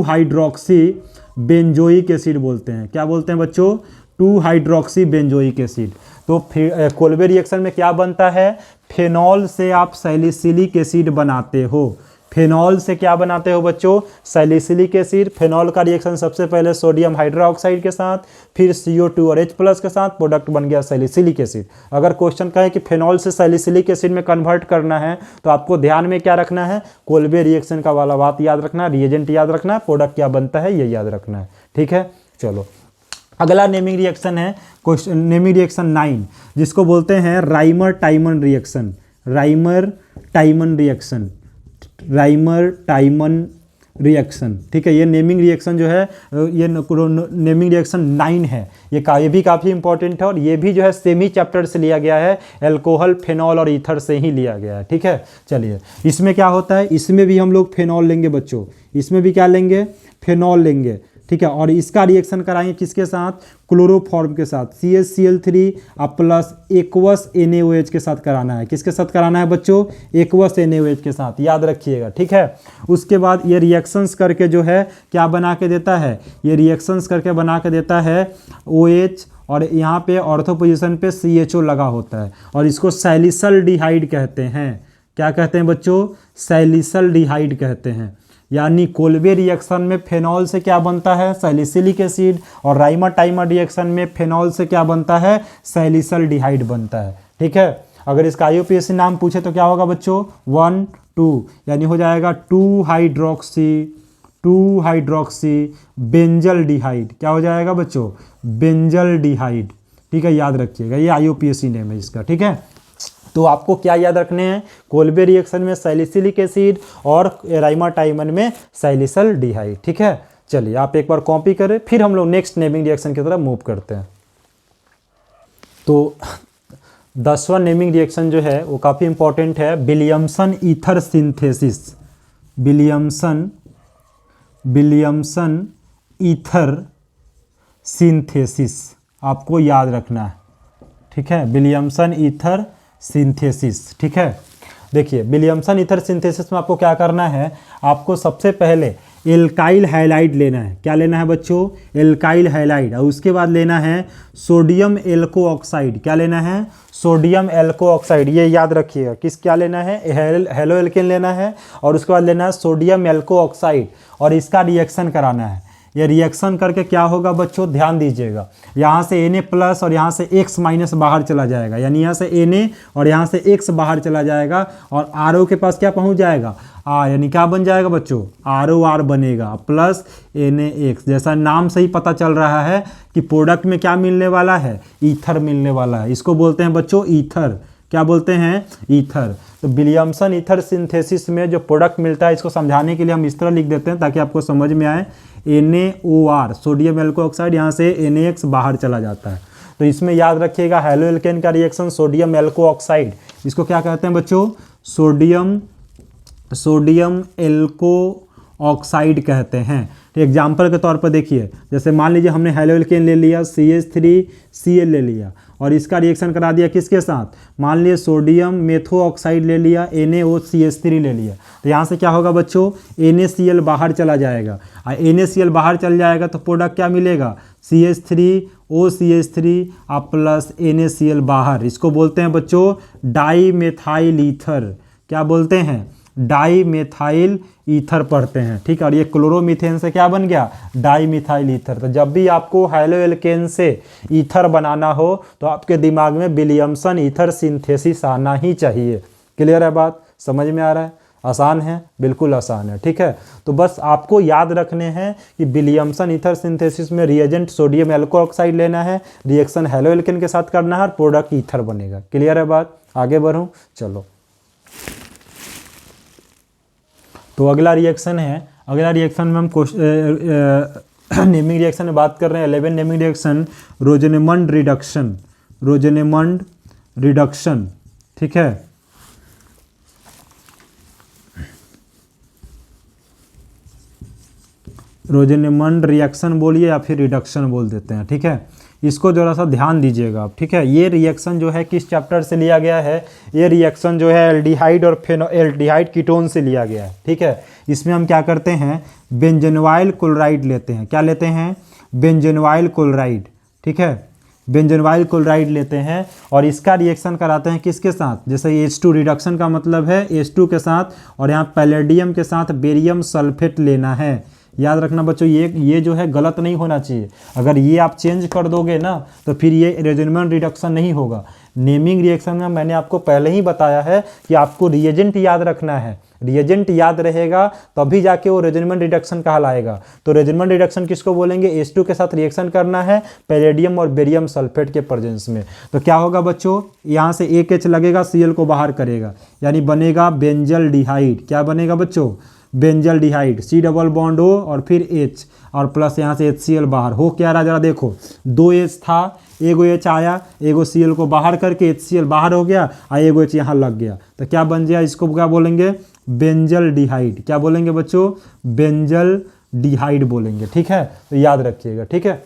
हाइड्रोक्सी बेंजोइक एसिड बोलते हैं। क्या बोलते हैं बच्चों? 2 हाइड्रोक्सी बेंजोइक एसिड। तो फिर कोल्बे रिएक्शन में क्या बनता है? फेनॉल से आप सैलिसिलिक एसिड बनाते हो। फेनॉल से क्या बनाते हो बच्चों? Salicylic acid. फेनॉल का रिएक्शन सबसे पहले सोडियम हाइड्रोक्साइड के साथ, फिर CO2 और H+ के साथ, प्रोडक्ट बन गया सैलिसिलिक एसिड। अगर क्वेश्चन कहे कि फेनॉल से सैलिसिलिक एसिड में कन्वर्ट करना है तो आपको ध्यान में क्या रखना है? कोल्बे रिएक्शन का वाला बात याद रखना, रिएजेंट याद रखना, प्रोडक्ट क्या बनता है ये याद रखना है। ठीक है, चलो अगला नेमिंग रिएक्शन है क्वेश्चन नेमिंग रिएक्शन 9, जिसको बोलते हैं राइमर टाइमन रिएक्शन। ठीक है, ये नेमिंग रिएक्शन जो है ये नेमिंग रिएक्शन 9 है। ये भी काफ़ी इंपॉर्टेंट है और ये भी जो है सेम ही चैप्टर से लिया गया है, अल्कोहल, फेनॉल और ईथर से ही लिया गया है। ठीक है, चलिए इसमें क्या होता है? इसमें भी हम लोग फेनॉल लेंगे बच्चों। इसमें भी क्या लेंगे? फेनॉल लेंगे। ठीक है, और इसका रिएक्शन कराएंगे किसके साथ? क्लोरोफॉर्म के साथ, CaCl3 प्लस एक्वस NaOH के साथ कराना है। किसके साथ कराना है बच्चों? एक्वस NaOH के साथ, याद रखिएगा। ठीक है, उसके बाद ये रिएक्शंस करके जो है क्या बना के देता है? ये रिएक्शंस करके बना के देता है OH और यहाँ पे ऑर्थो पोजीशन पे CHO लगा होता है और इसको सैलिसल्डिहाइड कहते हैं। क्या कहते हैं बच्चों? सैलिसल्डिहाइड कहते हैं। यानी कोल्बे रिएक्शन में फेनॉल से क्या बनता है, सैलिसिलिक एसिड, और राइमा टाइमर रिएक्शन में फेनॉल से क्या बनता है, सैलिसल्डिहाइड बनता है। ठीक है, अगर इसका IUPAC नाम पूछे तो क्या होगा बच्चों, 1 2, यानी हो जाएगा 2 हाइड्रोक्सी बेंजल्डिहाइड। क्या हो जाएगा बच्चों, बेंजल्डिहाइड। ठीक है, याद रखिएगा, ये IUPAC नेम है इसका। ठीक है, तो आपको क्या याद रखने हैं, कोल्बे रिएक्शन में सैलिसिलिक एसिड और राइमाटाइमन में सैलिसल्डिहाइड। ठीक है, चलिए आप एक बार कॉपी करें, फिर हम लोग नेक्स्ट नेमिंग रिएक्शन की तरफ मूव करते हैं। तो 10वां नेमिंग रिएक्शन जो है वो काफ़ी इंपॉर्टेंट है, Williamson ether synthesis. Williamson ether synthesis आपको याद रखना है। ठीक है, विलियमसन ईथर सिंथेसिस। ठीक है, देखिए विलियमसन ईथर सिंथेसिस में आपको क्या करना है, आपको सबसे पहले एल्काइल हैलाइड लेना है। क्या लेना है बच्चों, एल्काइल हैलाइड, और उसके बाद लेना है सोडियम एल्को ऑक्साइड। क्या लेना है, सोडियम एल्को ऑक्साइड, ये याद रखिएगा। किस क्या लेना है, हेलो एल्केन लेना है, और उसके बाद लेना है सोडियम एल्को ऑक्साइड, और इसका रिएक्शन कराना है। ये रिएक्शन करके क्या होगा बच्चों, ध्यान दीजिएगा, यहाँ से Na+ और यहाँ से X- बाहर चला जाएगा, यानी यहाँ से Na और यहाँ से X बाहर चला जाएगा, और RO के पास क्या पहुँच जाएगा, R, यानी क्या बन जाएगा बच्चों, ROR बनेगा प्लस NaX। जैसा नाम से ही पता चल रहा है कि प्रोडक्ट में क्या मिलने वाला है, ईथर मिलने वाला है। इसको बोलते हैं बच्चों ईथर। क्या बोलते हैं, ईथर। तो विलियमसन ईथर सिंथेसिस में जो प्रोडक्ट मिलता है, इसको समझाने के लिए हम इस तरह लिख देते हैं ताकि आपको समझ में आए। NaOR सोडियम एल्को ऑक्साइड, यहाँ से NaX बाहर चला जाता है। तो इसमें याद रखिएगा हेलो एल्केन का रिएक्शन सोडियम एल्को ऑक्साइड, इसको क्या कहते हैं बच्चों, सोडियम एल्को ऑक्साइड कहते हैं। तो एग्जाम्पल के तौर पर देखिए, जैसे मान लीजिए हमने हेलो एल्केन ले लिया, CH3Cl ले लिया, और इसका रिएक्शन करा दिया किसके साथ, मान लीजिए सोडियम मेथो ऑक्साइड ले लिया, NaOCH3 ले लिया। तो यहाँ से क्या होगा बच्चों, NaCl बाहर चला जाएगा, और NaCl बाहर चल जाएगा तो प्रोडक्ट क्या मिलेगा, CH3OCH3 प्लस NaCl बाहर। इसको बोलते हैं बच्चों डाई मेथाइल ईथर। क्या बोलते हैं, डाई मेथाइल ईथर पढ़ते हैं। ठीक है, और ये क्लोरोमीथेन से क्या बन गया, डाई मिथाइल ईथर। तो जब भी आपको हेलो एल्केन से ईथर बनाना हो तो आपके दिमाग में विलियमसन ईथर सिंथेसिस आना ही चाहिए। क्लियर है बात, समझ में आ रहा है, आसान है, बिल्कुल आसान है। ठीक है, तो बस आपको याद रखने हैं कि विलियमसन ईथर सिंथेसिस में रिएजेंट सोडियम एल्को ऑक्साइड लेना है, रिएक्शन हेलो एल्केन के साथ करना है, और प्रोडक्ट ईथर बनेगा। क्लियर है बात, आगे बढ़ूँ, चलो। तो अगला रिएक्शन है, अगला रिएक्शन में हम नेमिंग रिएक्शन में बात कर रहे हैं। 11 नेमिंग रिएक्शन रोजेनेमंड रिडक्शन। ठीक है, रोजेनेमंड रिएक्शन बोलिए या फिर रिडक्शन बोल देते हैं। ठीक है, इसको जरा सा ध्यान दीजिएगा आप। ठीक है, ये रिएक्शन जो है किस चैप्टर से लिया गया है, ये रिएक्शन जो है एल्डिहाइड और एल्डिहाइड कीटोन से लिया गया है। ठीक है, इसमें हम क्या करते हैं, बेंजोनवाइल क्लोराइड लेते हैं। क्या लेते हैं, बेंजोनवाइल क्लोराइड। ठीक है, बेंजोनवाइल क्लोराइड लेते हैं, और इसका रिएक्शन कराते हैं किसके साथ, जैसे H2 रिडक्शन का मतलब है H2 के साथ, और यहाँ पैलेडियम के साथ बेरियम सल्फेट लेना है। याद रखना बच्चों, ये जो है गलत नहीं होना चाहिए। अगर ये आप चेंज कर दोगे ना तो फिर ये रोजेनेमंड रिडक्शन नहीं होगा। नेमिंग रिएक्शन में मैंने आपको पहले ही बताया है कि आपको रिएजेंट याद रखना है, रिएजेंट याद रहेगा तभी जाके वो रोजेनेमंड रिडक्शन कहलाएगा। तो रोजेनेमंड रिडक्शन किसको बोलेंगे, H2 के साथ रिएक्शन करना है पैलेडियम और बेरियम सल्फेट के प्रेजेंस में। तो क्या होगा बच्चों, यहाँ से एक H लगेगा, Cl को बाहर करेगा, यानी बनेगा बेंजल्डिहाइड। क्या बनेगा बच्चों, benzaldehyde, C double bond O और फिर H, और प्लस यहाँ से HCl बाहर हो। क्या रहा जरा देखो, 2 H था, एगो H आया, एगो Cl को बाहर करके HCl बाहर हो गया, और एगो H यहाँ लग गया, तो क्या बन गया, इसको क्या बोलेंगे, बेंजल्डिहाइड। क्या बोलेंगे बच्चों, बेंजल्डिहाइड बोलेंगे। ठीक है, तो याद रखिएगा। ठीक है,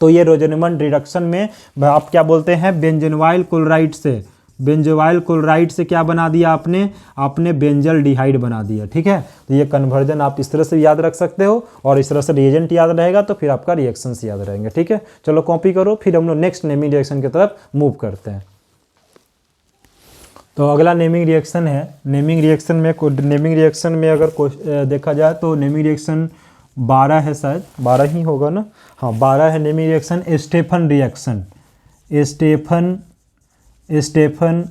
तो ये रोजेनेमंड रिडक्शन में आप क्या बोलते हैं, बेंजोनवाइल क्लोराइड से, बेंजोवाइल क्लोराइड से क्या बना दिया आपने बेंजल्डिहाइड बना दिया। ठीक है, तो ये कन्वर्जन आप इस तरह से याद रख सकते हो, और इस तरह से रिएजेंट याद रहेगा तो फिर आपका रिएक्शंस याद रहेंगे। ठीक है, चलो कॉपी करो, फिर हम लोग नेक्स्ट नेमिंग रिएक्शन की तरफ मूव करते हैं। तो अगला नेमिंग रिएक्शन है। नेमिंग रिएक्शन में अगर देखा जाए तो नेमिंग रिएक्शन 12 है, शायद 12 ही होगा ना, हाँ 12 है नेमिंग रिएक्शन। स्टेफन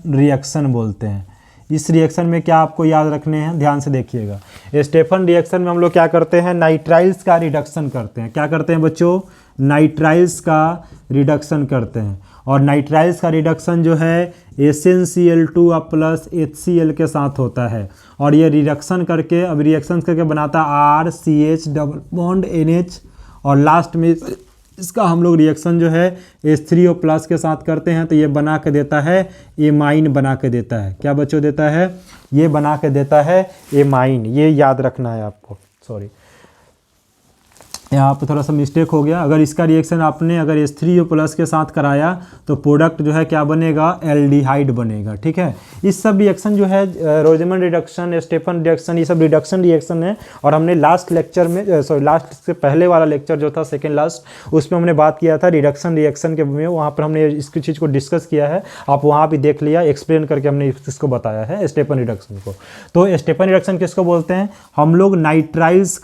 रिएक्शन बोलते हैं। इस रिएक्शन में क्या आपको याद रखने हैं, ध्यान से देखिएगा। स्टेफन रिएक्शन में हम लोग क्या करते हैं, नाइट्राइल्स का रिडक्शन करते हैं। क्या करते हैं बच्चों, नाइट्राइल्स का रिडक्शन करते हैं। और नाइट्राइल्स का रिडक्शन जो है SnCl2 प्लस HCl के साथ होता है। और ये रिडक्शन करके बनाता है RCH डबल बॉन्ड NH। और लास्ट में इसका हम लोग रिएक्शन जो है H3O प्लस के साथ करते हैं, तो ये बना के देता है एमाइन बना के देता है। क्या बच्चों देता है, ये बना के देता है एमाइन। ये याद रखना है आपको। सॉरी, यहाँ पे थोड़ा सा मिस्टेक हो गया। अगर इसका रिएक्शन आपने अगर H3O प्लस के साथ कराया तो प्रोडक्ट जो है क्या बनेगा, एल्डिहाइड बनेगा। ठीक है, इस सब रिएक्शन जो है रोजमन रिडक्शन, स्टेफन रिएक्शन, ये सब रिडक्शन रिएक्शन है। और हमने लास्ट लेक्चर में लास्ट से पहले वाला लेक्चर जो था सेकेंड लास्ट, उसमें हमने बात किया था रिडक्शन रिएक्शन के में। वहाँ पर हमने इसकी चीज़ को डिस्कस किया है, आप वहाँ भी देख लिया, एक्सप्लेन करके हमने इसको बताया है स्टेफन रिडक्शन को। तो स्टेफन रिडक्शन किसको बोलते हैं, हम लोग नाइट्राइल्स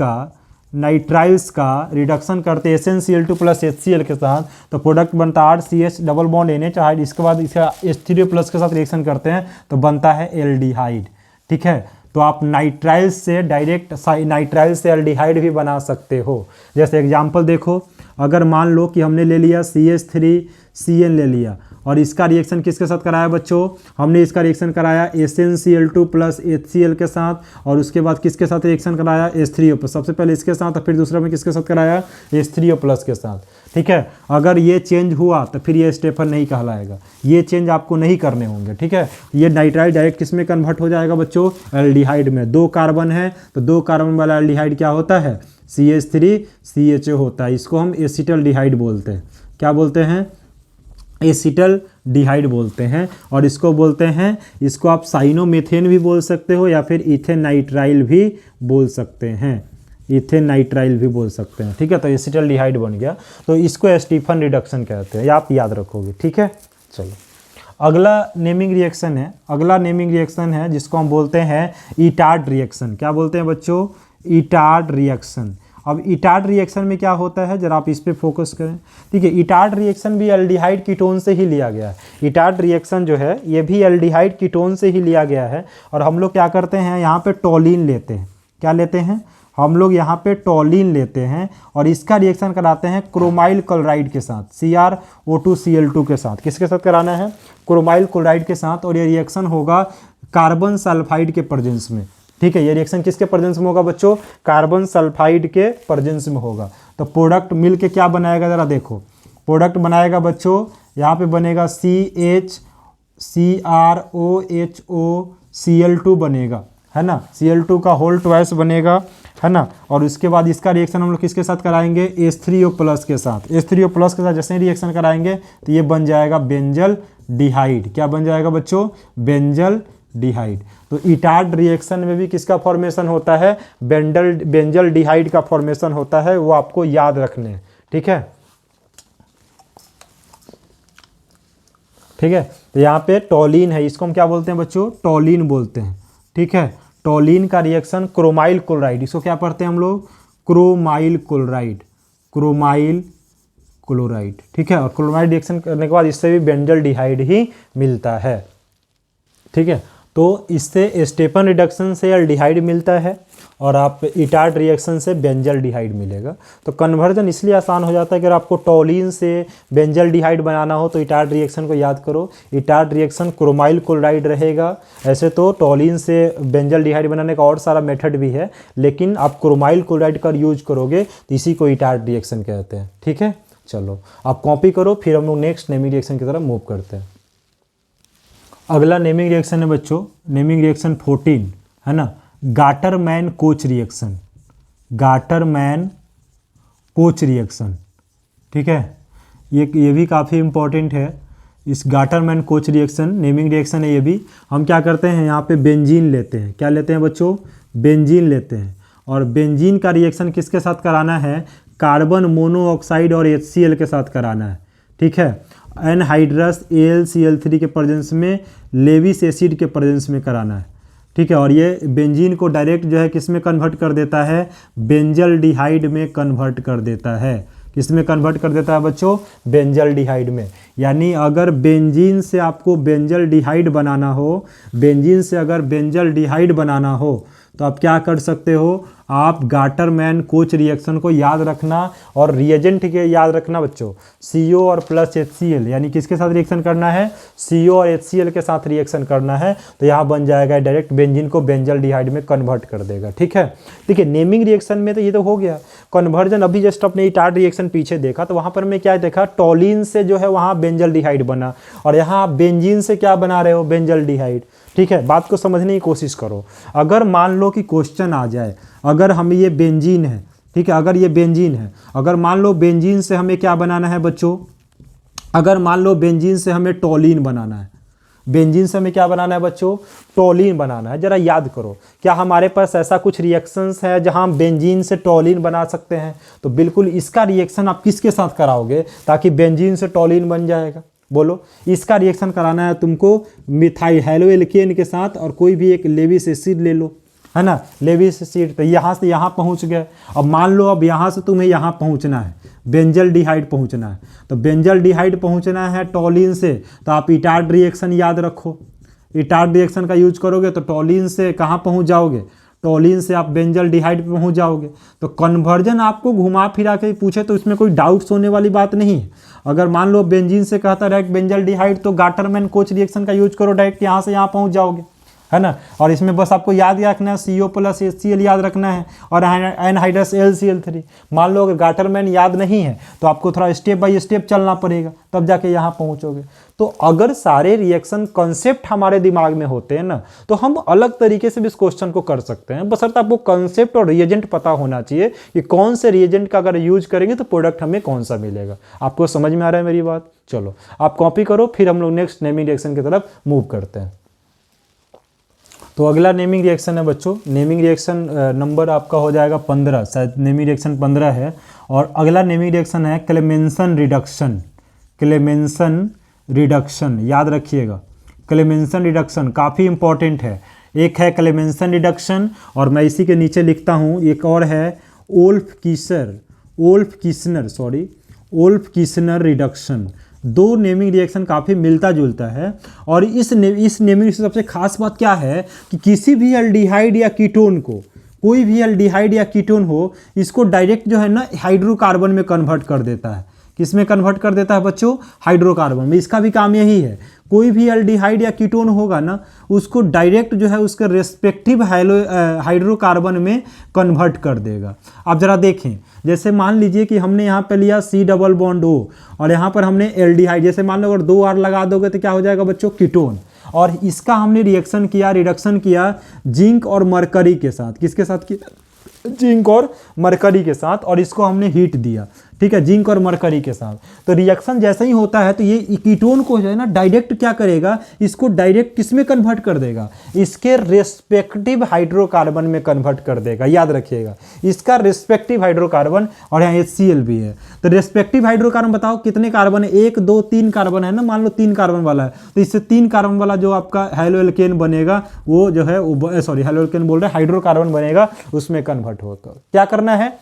का रिडक्शन करते हैं SnCl2 प्लस HCl के साथ, तो प्रोडक्ट बनता है RCH डबल बॉन्ड NH। इसके बाद इसका H3O प्लस के साथ रिएक्शन करते हैं तो बनता है एल्डिहाइड। ठीक है, तो आप नाइट्राइल्स से डायरेक्ट नाइट्राइल से एल्डिहाइड भी बना सकते हो। जैसे एग्जांपल देखो, अगर मान लो कि हमने ले लिया CH3CN ले लिया, और इसका रिएक्शन किसके साथ कराया बच्चों, हमने इसका रिएक्शन कराया SnCl2 प्लस HCl के साथ। और उसके बाद किसके साथ रिएक्शन कराया, H3O प्लस। सबसे पहले इसके साथ और फिर दूसरा में किसके साथ कराया, H3O प्लस के साथ। ठीक है, अगर ये चेंज हुआ तो फिर ये स्टेफन नहीं कहलाएगा, ये चेंज आपको नहीं करने होंगे। ठीक है, ये नाइट्राइल डायरेक्ट किस में कन्वर्ट हो जाएगा बच्चों, एल्डिहाइड में। 2 कार्बन है तो 2 कार्बन वाला एल्डिहाइड क्या होता है, CH3CHO होता है। इसको हम एसिटल्डिहाइड बोलते हैं। क्या बोलते हैं, एसिटल्डिहाइड बोलते हैं। और इसको बोलते हैं, इसको आप साइनोमेथेन भी बोल सकते हो या फिर इथेनाइट्राइल भी बोल सकते हैं, इथेनाइट्राइल भी बोल सकते हैं। ठीक है, तो एसिटल्डिहाइड बन गया, तो इसको स्टीफन रिडक्शन कहते हैं, आप याद रखोगे। ठीक है, चलो अगला नेमिंग रिएक्शन है जिसको हम बोलते हैं इटार्ड रिएक्शन। क्या बोलते हैं बच्चों, इटार्ड रिएक्शन। अब इटार्ड रिएक्शन में क्या होता है, जरा आप इस पे फोकस करें। ठीक है, इटार्ड रिएक्शन भी एल्डिहाइड कीटोन से ही लिया गया है। इटार्ड रिएक्शन जो है ये भी एल्डिहाइड कीटोन से ही लिया गया है। और हम लोग क्या करते हैं, यहाँ पे टोलिन लेते हैं। क्या लेते हैं, हम लोग यहाँ पे टोलिन लेते हैं और इसका रिएक्शन कराते हैं क्रोमाइल क्लोराइड के साथ, CrO2Cl2 के साथ। किसके साथ कराना है, क्रोमाइल क्लोराइड के साथ। और ये रिएक्शन होगा कार्बन सल्फाइड के प्रेजेंस में। ठीक है, ये रिएक्शन किसके प्रेजेंस में होगा बच्चों, कार्बन सल्फाइड के प्रेजेंस में होगा। तो प्रोडक्ट मिल के क्या बनाएगा, जरा देखो। प्रोडक्ट बनाएगा बच्चों, यहाँ पे बनेगा CrOHOCl2 बनेगा, है ना, Cl2 का होल ट्वाइस बनेगा, है ना। और उसके बाद इसका रिएक्शन हम लोग किसके साथ कराएंगे, H3O प्लस के साथ। H3O प्लस के साथ जैसे ही रिएक्शन कराएंगे तो ये बन जाएगा बेंजल डिहाइड। क्या बन जाएगा बच्चों, बेंजल डिहाइड। तो इटार्ड रिएक्शन में भी किसका फॉर्मेशन होता है, बेंजल डिहाइड का फॉर्मेशन होता है, वो आपको याद रखने हैं। ठीक है, ठीक है। तो यहाँ पे टोलिन है, इसको हम क्या बोलते हैं बच्चों, टोलिन बोलते हैं। ठीक है, टोलिन का रिएक्शन क्रोमाइल क्लोराइड, इसको क्या पढ़ते हैं हम लोग, क्रोमाइल क्लोराइड, क्रोमाइल क्लोराइड। ठीक है, और क्लोराइड रिएक्शन करने के बाद इससे भी बेंजल डिहाइड ही मिलता है। ठीक है, तो इससे स्टेफन रिडक्शन से एल्डिहाइड मिलता है और आप इटार्ड रिएक्शन से बेंजल डिहाइड मिलेगा। तो कन्वर्जन इसलिए आसान हो जाता है कि अगर आपको टोलिन से बेंजल डिहाइड बनाना हो तो इटार्ड रिएक्शन को याद करो। इटार्ड रिएक्शन क्रोमाइल क्लोराइड रहेगा। ऐसे तो टोलिन से बेंजल डिहाइड बनाने का और सारा मेथड भी है, लेकिन आप क्रोमाइल क्लोराइड का यूज करोगे तो इसी को इटार्ड रिएक्शन कहते हैं। ठीक है, चलो आप कॉपी करो, फिर हम लोग नेक्स्ट नेमिंग रिएक्शन की तरफ मूव करते हैं। अगला नेमिंग रिएक्शन है बच्चों, नेमिंग रिएक्शन 14, है ना, Gattermann coach reaction, Gattermann coach reaction. ठीक है, ये भी काफ़ी इम्पोर्टेंट है। इस Gattermann coach reaction naming reaction है। ये भी हम क्या करते हैं, यहाँ पे बेंजीन लेते हैं। क्या लेते हैं बच्चों, बेंजीन लेते हैं। और बेंजीन का रिएक्शन किसके साथ कराना है, कार्बन मोनोऑक्साइड और HCl के साथ कराना है। ठीक है, एनहाइड्रस AlCl3 के प्रेजेंस में लेविस एसिड के प्रेजेंस में कराना है, ठीक है। और ये बेंजीन को डायरेक्ट जो है किस में कन्वर्ट कर देता है, बेंजल्डिहाइड में कन्वर्ट कर देता है। किस में कन्वर्ट कर देता है बच्चों, बेंजल्डिहाइड में। यानी अगर बेंजीन से आपको बेंजल्डिहाइड बनाना हो, बेंजीन से अगर बेंजल्डिहाइड बनाना हो तो आप क्या कर सकते हो, आप गाटरमैन कोच रिएक्शन को याद रखना और रिएजेंट के याद रखना बच्चों, CO और प्लस HCl, यानी किसके साथ रिएक्शन करना है, CO और HCl के साथ रिएक्शन करना है। तो यहाँ बन जाएगा डायरेक्ट बेंजीन को बेंजल्डिहाइड में कन्वर्ट कर देगा, ठीक है। देखिए नेमिंग रिएक्शन में तो ये तो हो गया कन्वर्जन। अभी जस्ट अपने इटार्ड रिएक्शन पीछे देखा तो वहाँ पर मैं क्या देखा, टॉलिन से जो है वहाँ बेंजल्डिहाइड बना, और यहाँ आप बेंजीन से क्या बना रहे हो, बेंजल्डिहाइड, ठीक है। बात को समझने की कोशिश करो। अगर मान लो कि क्वेश्चन आ जाए, अगर हम ये बेंजीन है, ठीक है, अगर ये बेंजीन है, अगर मान लो बेंजीन से हमें क्या बनाना है बच्चों, अगर मान लो बेंजीन से हमें टॉलिन बनाना है, बेंजीन से हमें क्या बनाना है बच्चों, टॉलिन बनाना है। जरा याद करो, क्या हमारे पास ऐसा कुछ रिएक्शंस है जहां हम बेंजीन से टॉलिन बना सकते हैं? तो बिल्कुल इसका रिएक्शन आप किसके साथ कराओगे ताकि बेंजीन से टॉलिन बन जाएगा, बोलो। इसका रिएक्शन कराना है तुमको मिथाइल हेलोएल्केन के साथ, और कोई भी एक लेविस एसिड ले लो, है ना, लेविस एसिड। तो यहाँ से यहाँ पहुँच गए। अब मान लो अब यहाँ से तुम्हें यहाँ पहुँचना है, बेंजल्डिहाइड पहुँचना है। तो बेंजल्डिहाइड पहुँचना है टॉलिन से, तो आप इटार्ड रिएक्शन याद रखो। इटार्ड रिएक्शन का यूज करोगे तो टॉलिन से कहाँ पहुँच जाओगे, टॉलिन से आप बेंजल्डिहाइड पे पहुँच जाओगे। तो कन्वर्जन आपको घुमा फिरा के पूछे तो इसमें कोई डाउट्स होने वाली बात नहीं है। अगर मान लो बेंजीन से कहता डायरेक्ट बेंजल्डिहाइड, तो गाटरमैन कोच रिएक्शन का यूज करो, डायरेक्ट यहाँ से यहाँ पहुँच जाओगे, है ना। और इसमें बस आपको याद रखना है CO प्लस HCl याद रखना है, और एनहाइड्रस AlCl3। मान लो अगर गाटरमैन याद नहीं है तो आपको थोड़ा स्टेप बाय स्टेप चलना पड़ेगा, तब जाके यहाँ पहुँचोगे। तो अगर सारे रिएक्शन कॉन्सेप्ट हमारे दिमाग में होते हैं ना, तो हम अलग तरीके से भी इस क्वेश्चन को कर सकते हैं। बशर्ते आपको कॉन्सेप्ट और रिएजेंट पता होना चाहिए कि कौन से रिएजेंट का अगर यूज करेंगे तो प्रोडक्ट हमें कौन सा मिलेगा। आपको समझ में आ रहा है मेरी बात? चलो आप कॉपी करो, फिर हम लोग नेक्स्ट नेमिंग रिएक्शन की तरफ मूव करते हैं। तो अगला नेमिंग रिएक्शन है बच्चों, नेमिंग रिएक्शन नंबर आपका हो जाएगा 15, शायद नेमिंग रिएक्शन 15 है। और अगला नेमिंग रिएक्शन है क्लेमेंसन रिडक्शन। क्लेमेंसन रिडक्शन याद रखिएगा, क्लेमेंसन रिडक्शन काफ़ी इंपॉर्टेंट है। एक है क्लेमेंसन रिडक्शन, और मैं इसी के नीचे लिखता हूँ एक और है ओल्फ कीस्नर रिडक्शन। दो नेमिंग रिएक्शन काफ़ी मिलता जुलता है। और इस नेमिंग से सबसे खास बात क्या है कि किसी भी एल्डिहाइड या कीटोन को, कोई भी एल्डिहाइड या कीटोन हो, इसको डायरेक्ट जो है ना हाइड्रोकार्बन में कन्वर्ट कर देता है। किस में कन्वर्ट कर देता है बच्चों, हाइड्रोकार्बन में। इसका भी काम यही है, कोई भी एल्डिहाइड या कीटोन होगा ना, उसको डायरेक्ट जो है उसके रेस्पेक्टिव हाइड्रोकार्बन में कन्वर्ट कर देगा। आप जरा देखें, जैसे मान लीजिए कि हमने यहाँ पे लिया C डबल बॉन्ड O, और यहाँ पर हमने एल्डिहाइड, जैसे मान लो अगर 2 R लगा दोगे तो क्या हो जाएगा बच्चों, कीटोन। और इसका हमने रिएक्शन किया, रिडक्शन किया जिंक और मरकरी के साथ। किसके साथ किया, जिंक और मरकरी के साथ, और इसको हमने हीट दिया, ठीक है, जिंक और मरकरी के साथ। तो रिएक्शन जैसा ही होता है तो ये कीटोन को जो है ना डायरेक्ट क्या करेगा, इसको डायरेक्ट किस में कन्वर्ट कर देगा, इसके रेस्पेक्टिव हाइड्रोकार्बन में कन्वर्ट कर देगा। याद रखिएगा, इसका रेस्पेक्टिव हाइड्रोकार्बन, और यहाँ HCl भी है। तो रेस्पेक्टिव हाइड्रोकार्बन बताओ कितने कार्बन है, 1 2 3 कार्बन है ना, मान लो 3 कार्बन वाला है, तो इससे 3 कार्बन वाला जो आपका हेलोएल्केन बनेगा वो जो है, हेलोएल्केन बोल रहे हैं, हाइड्रोकार्बन बनेगा, उसमें कन्वर्ट होगा। क्या करना है,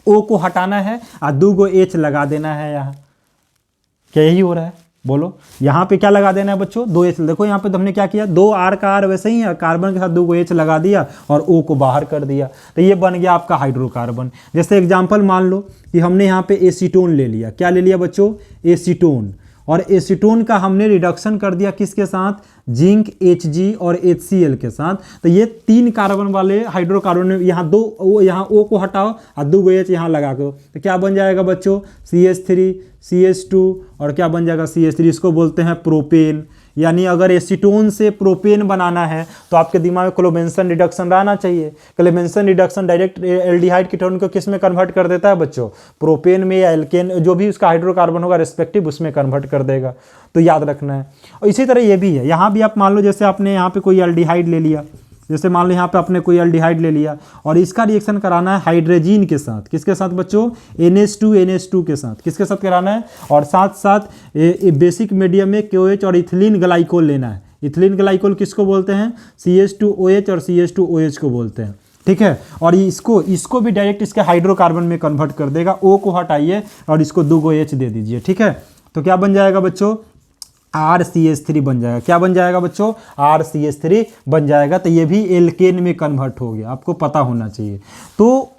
O को हटाना है और 2 H लगा देना है। यहाँ क्या यही हो रहा है, बोलो। यहाँ पे क्या लगा देना है बच्चों, 2 H। देखो यहाँ पे तो हमने क्या किया, 2 R का R वैसे ही है, कार्बन के साथ 2 H लगा दिया और O को बाहर कर दिया, तो ये बन गया आपका हाइड्रोकार्बन। जैसे एग्जांपल मान लो कि हमने यहाँ पे एसीटोन ले लिया। क्या ले लिया बच्चों, एसीटोन। और एसीटोन का हमने रिडक्शन कर दिया किसके साथ, जिंक Hg और HCl के साथ। तो ये 3 कार्बन वाले हाइड्रोकार्बन में यहाँ यहाँ O को हटाओ और 2 H यहाँ लगा दो, तो क्या बन जाएगा बच्चों, CH3 CH2, और क्या बन जाएगा CH3। इसको बोलते हैं प्रोपेन। यानी अगर एसीटोन से प्रोपेन बनाना है तो आपके दिमाग में क्लेमेंसन रिडक्शन रहना चाहिए। Clemmensen reduction direct aldehyde ketone को किस में कन्वर्ट कर देता है बच्चों, प्रोपेन में, या एल्केन, जो भी उसका हाइड्रोकार्बन होगा रेस्पेक्टिव उसमें कन्वर्ट कर देगा। तो याद रखना है। और इसी तरह ये भी है, यहाँ भी आप मान लो जैसे आपने यहाँ पे कोई एल्डिहाइड ले लिया, जैसे मान लो यहाँ पे आपने कोई एल्डिहाइड ले लिया और इसका रिएक्शन कराना है हाइड्रोजन के साथ, किसके साथ बच्चों, NH2 के साथ, किसके साथ कराना है, और साथ साथ बेसिक मीडियम में KOH और इथिलीन ग्लाइकोल लेना है। इथिलीन ग्लाइकोल किसको बोलते हैं, CH2OH और CH2OH को बोलते हैं, ठीक है। और इसको भी डायरेक्ट इसके हाइड्रोकार्बन में कन्वर्ट कर देगा, O को हटाइए और इसको 2 H दे दीजिए, ठीक है। तो क्या बन जाएगा बच्चों, RCH3 बन जाएगा। क्या बन जाएगा बच्चों, RCH3 बन जाएगा। तो ये भी एल्केन में कन्वर्ट हो गया, आपको पता होना चाहिए। तो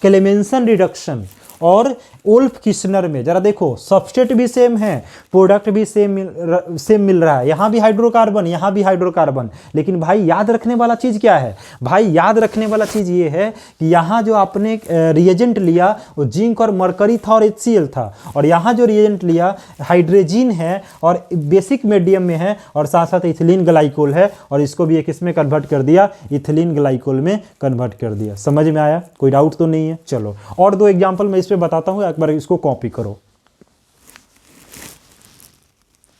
क्लेमेंसन रिडक्शन और वुल्फ किस्नर में जरा देखो, सबस्ट्रेट भी सेम है, प्रोडक्ट भी सेम मिल रहा है, यहाँ भी हाइड्रोकार्बन, यहाँ भी हाइड्रोकार्बन। लेकिन भाई याद रखने वाला चीज़ क्या है, भाई याद रखने वाला चीज़ ये है कि यहाँ जो आपने रिएजेंट लिया वो जिंक और मरकरी था और HCl था, और यहाँ जो रिएजेंट लिया हाइड्रोजन है और बेसिक मीडियम में है और साथ साथ इथिलीन ग्लाइकोल है, और इसको भी एक इसमें कन्वर्ट कर दिया, इथिलीन ग्लाइकोल में कन्वर्ट कर दिया। समझ में आया, कोई डाउट तो नहीं है। चलो और 2 एग्जाम्पल मैं इस पर बताता हूँ, एक बार इसको कॉपी करो।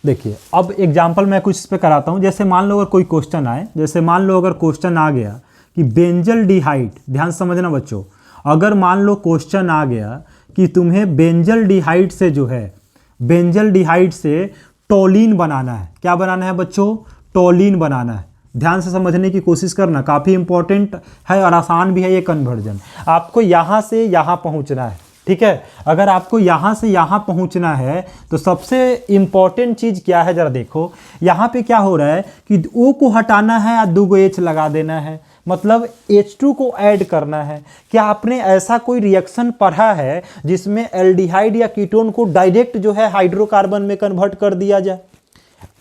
देखिए अब एग्जाम्पल मैं कुछ इस पे कराता हूं। जैसे मान लो अगर कोई क्वेश्चन आए, जैसे मान लो अगर क्वेश्चन आ गया कि बेंजल डिहाइड, ध्यान से समझना बच्चों, अगर मान लो क्वेश्चन आ गया कि तुम्हें बेंजल डिहाइड से जो है, बेंजल डिहाइड से टोलिन बनाना है। क्या बनाना है बच्चों, टोलिन बनाना है। ध्यान से समझने की कोशिश करना, काफ़ी इंपॉर्टेंट है और आसान भी है ये कन्वर्जन। आपको यहाँ से यहाँ पहुँचना है, ठीक है। अगर आपको यहाँ से यहाँ पहुँचना है तो सबसे इम्पॉर्टेंट चीज़ क्या है, ज़रा देखो यहाँ पे क्या हो रहा है कि O को हटाना है और 2 H लगा देना है, मतलब H2 को ऐड करना है। क्या आपने ऐसा कोई रिएक्शन पढ़ा है जिसमें एल्डिहाइड या कीटोन को डायरेक्ट जो है हाइड्रोकार्बन में कन्वर्ट कर दिया जाए,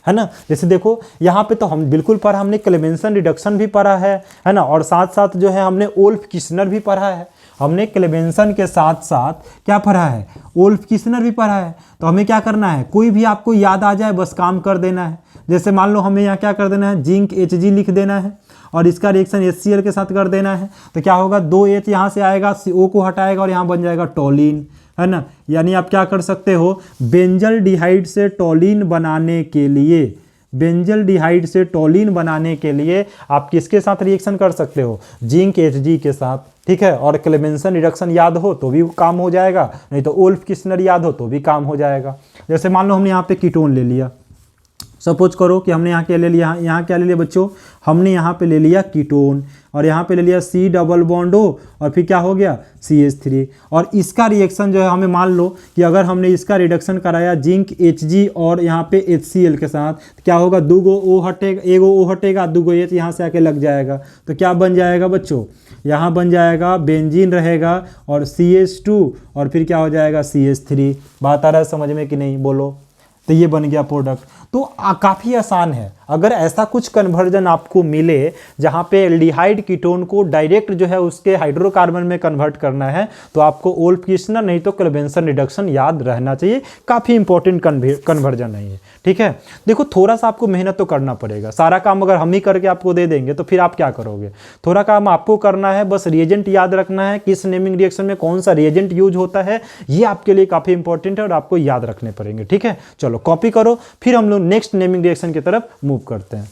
है ना। जैसे देखो यहाँ पे तो हम बिल्कुल पढ़ा, हमने क्लेमेंसन रिडक्शन भी पढ़ा है ना, और साथ साथ जो है हमने वुल्फ किस्नर भी पढ़ा है। हमने क्लेमेंसन के साथ साथ क्या पढ़ा है, वुल्फ किस्नर भी पढ़ा है। तो हमें क्या करना है, कोई भी आपको याद आ जाए बस काम कर देना है। जैसे मान लो हमें यहाँ क्या कर देना है, जिंक Hg लिख देना है और इसका रिएक्शन HCl के साथ कर देना है। तो क्या होगा, 2 H यहाँ से आएगा, O को हटाएगा और यहाँ बन जाएगा टोलिन, है ना। यानी आप क्या कर सकते हो, बेंजल डिहाइड से टोलिन बनाने के लिए, बेंजल डिहाइड से टोलिन बनाने के लिए आप किसके साथ रिएक्शन कर सकते हो, जिंक Hg के साथ, ठीक है। और क्लेमेंसन रिडक्शन याद हो तो भी काम हो जाएगा, नहीं तो वुल्फ किस्नर याद हो तो भी काम हो जाएगा। जैसे मान लो हमने यहाँ पे कीटोन ले लिया, सपोज करो कि हमने यहाँ क्या ले लिया, यहाँ क्या ले लिया बच्चों, हमने यहाँ पे ले लिया कीटोन और यहाँ पे ले लिया C डबल बॉन्ड O और फिर क्या हो गया CH3। और इसका रिएक्शन जो है हमें मान लो कि अगर हमने इसका रिडक्शन कराया जिंक Hg और यहाँ पे HCl के साथ, तो क्या होगा, 2 O हटेगा, 1 O हटेगा, 2 H यहाँ से आके लग जाएगा। तो क्या बन जाएगा बच्चों, यहाँ बन जाएगा बेंजीन रहेगा और CH2 और फिर क्या हो जाएगा CH3। बात आ रहा है समझ में कि नहीं, बोलो। तो ये बन गया प्रोडक्ट। तो काफ़ी आसान है। अगर ऐसा कुछ कन्वर्जन आपको मिले जहाँ पे एल्डिहाइड कीटोन को डायरेक्ट जो है उसके हाइड्रोकार्बन में कन्वर्ट करना है, तो आपको वुल्फ किस्नर नहीं तो क्लेमेंसन रिडक्शन याद रहना चाहिए। काफ़ी इंपॉर्टेंट कन्वर्जन है ये, ठीक है। देखो थोड़ा सा आपको मेहनत तो करना पड़ेगा, सारा काम अगर हम ही करके आपको दे देंगे तो फिर आप क्या करोगे। थोड़ा काम आपको करना है, बस रिएजेंट याद रखना है, किस नेमिंग रिएक्शन में कौन सा रिएजेंट यूज होता है, ये आपके लिए काफ़ी इंपॉर्टेंट है और आपको याद रखने पड़ेंगे, ठीक है। चलो कॉपी करो, फिर हम लोग नेक्स्ट नेमिंग रिएक्शन की तरफ मूव करते हैं।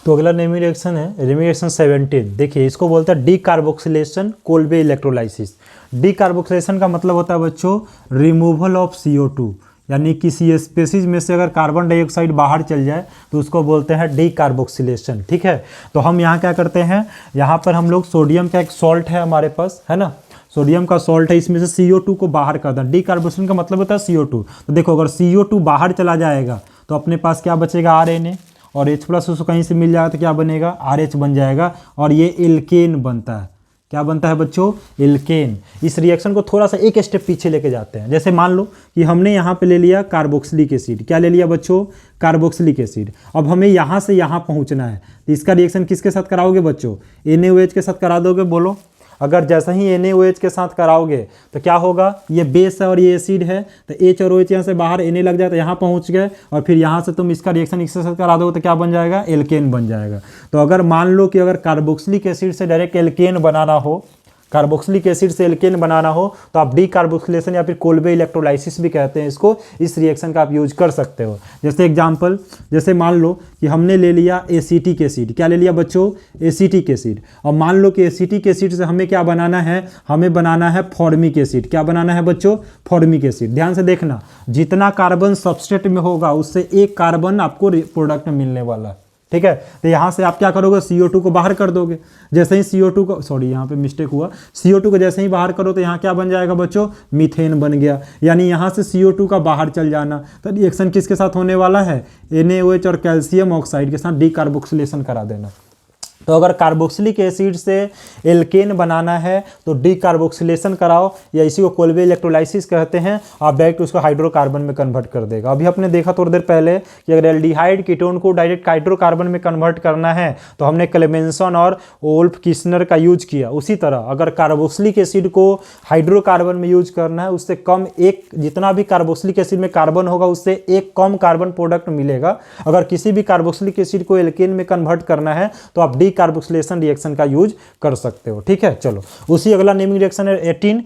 तो अगला नेमिंग रिएक्शन है नेमिंग रिएक्शन 17। देखिए इसको बोलता है डीकार्बोक्सिलेशन कोल्बे इलेक्ट्रोलाइसिस। डीकार्बोक्सिलेशन का मतलब होता है बच्चों रिमूवल ऑफ CO2, यानी किसी स्पेसीज में से अगर कार्बन डाइऑक्साइड बाहर चल जाए तो उसको बोलते हैं डीकार्बोक्सिलेशन, ठीक है। तो हम यहाँ क्या करते हैं, यहाँ पर हम लोग सोडियम का एक सॉल्ट है हमारे पास, है ना, सोडियम का सॉल्ट है, इसमें से CO2 को बाहर कर दें। डीकार्बोक्सिलेशन का मतलब होता है CO2। तो देखो अगर CO2 बाहर चला जाएगा तो अपने पास क्या बचेगा, RNA, और H+ उसको कहीं से मिल जाएगा तो क्या बनेगा, RH बन जाएगा और ये एल्केन बनता है। क्या बनता है बच्चों, एल्केन। इस रिएक्शन को थोड़ा सा एक स्टेप पीछे लेके जाते हैं। जैसे मान लो कि हमने यहाँ पे ले लिया कार्बोक्सिलिक एसिड। क्या ले लिया बच्चों, कार्बोक्सिलिक एसिड। अब हमें यहाँ से यहाँ पहुँचना है, तो इसका रिएक्शन किसके साथ कराओगे बच्चों, NaOH के साथ करा दोगे, बोलो। अगर जैसा ही NaOH के साथ कराओगे तो क्या होगा, ये बेस है और ये एसिड है, तो H और OH यहाँ से बाहर Na लग जाए तो यहाँ पहुँच गए, और फिर यहाँ से तुम इसका रिएक्शन इसके साथ करा दोगे तो क्या बन जाएगा, एल्केन बन जाएगा। तो अगर मान लो कि अगर कार्बोक्सिलिक एसिड से डायरेक्ट एल्केन बनाना हो कार्बोक्सिलिक एसिड से एल्केन बनाना हो तो आप डी कार्बोक्सिलेशन या फिर कोल्बे इलेक्ट्रोलाइसिस भी कहते हैं इसको, इस रिएक्शन का आप यूज कर सकते हो। जैसे एग्जांपल, जैसे मान लो कि हमने ले लिया एसिटिक एसिड, क्या ले लिया बच्चों, एसिटिक एसिड, और मान लो कि एसिटिक एसिड से हमें क्या बनाना है, हमें बनाना है फॉर्मिक एसिड। क्या बनाना है बच्चों, फॉर्मिक एसिड। ध्यान से देखना, जितना कार्बन सबस्ट्रेट में होगा उससे एक कार्बन आपको प्रोडक्ट में मिलने वाला है, ठीक है। तो यहाँ से आप क्या करोगे, CO2 को बाहर कर दोगे। जैसे ही CO2 को, सॉरी यहाँ पे मिस्टेक हुआ, CO2 को जैसे ही बाहर करो तो यहाँ क्या बन जाएगा बच्चों, मीथेन बन गया। यानी यहाँ से CO2 का बाहर चल जाना, तो रिएक्शन किसके साथ होने वाला है, NaOH और कैल्शियम ऑक्साइड के साथ डीकार्बोक्सिलेशन करा देना। तो अगर कार्बोक्सिलिक एसिड से एल्केन बनाना है तो डीकार्बोक्सिलेशन कराओ, या इसी को कोल्बे इलेक्ट्रोलाइसिस कहते हैं। आप डायरेक्ट उसको हाइड्रोकार्बन में कन्वर्ट कर देगा। अभी हमने देखा थोड़ी देर पहले कि अगर एल्डिहाइड कीटोन को डायरेक्ट हाइड्रोकार्बन में कन्वर्ट करना है तो हमने क्लेमेंसन और वोल्फ किस्नर का यूज किया। उसी तरह अगर कार्बोक्सिलिक एसिड को हाइड्रोकार्बन में यूज करना है, उससे कम एक, जितना भी कार्बोक्सिलिक एसिड में कार्बन होगा उससे एक कम कार्बन प्रोडक्ट मिलेगा। अगर किसी भी कार्बोक्सिलिक एसिड को एल्केन में कन्वर्ट करना है तो आप कार्बोक्सिलेशन रिएक्शन का यूज कर सकते हो, ठीक है। चलो, उसी अगला नेमिंग रिएक्शन है 18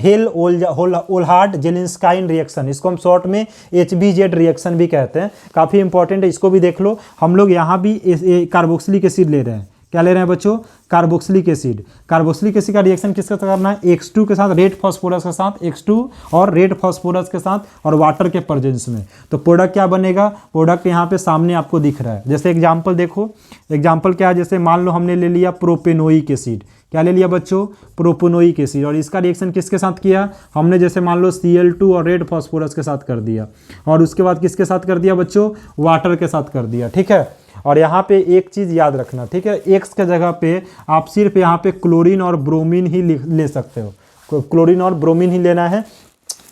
हेल ओल्हार्ड जेलिंस्काइन रिएक्शन। इसको हम शॉर्ट में HBZ रिएक्शन भी कहते हैं, काफ़ी इंपॉर्टेंट है, इसको भी देख लो। हम लोग यहाँ भी कार्बोक्सिलिक एसिड ले रहे हैं। क्या ले रहे हैं बच्चों, कार्बोक्सिलिक एसिड। कार्बोक्सिलिक एसिड का रिएक्शन किसके साथ करना है, X2 के साथ, रेड फास्फोरस के साथ, X2 और रेड फास्फोरस के साथ और वाटर के प्रेजेंस में। तो प्रोडक्ट क्या बनेगा, प्रोडक्ट यहाँ पे सामने आपको दिख रहा है। जैसे एग्जांपल देखो, एग्जांपल क्या है, जैसे मान लो हमने ले लिया प्रोपेनोइक एसिड। क्या ले लिया बच्चों, प्रोपेनोइक एसिड, और इसका रिएक्शन किसके साथ किया हमने, जैसे मान लो Cl2 और रेड फास्फोरस के साथ कर दिया, और उसके बाद किसके साथ कर दिया बच्चों, वाटर के साथ कर दिया, ठीक है। और यहाँ पे एक चीज़ याद रखना, ठीक है, X के जगह पे आप सिर्फ यहाँ पे क्लोरीन और ब्रोमीन ही ले सकते हो, क्लोरीन और ब्रोमीन ही लेना है।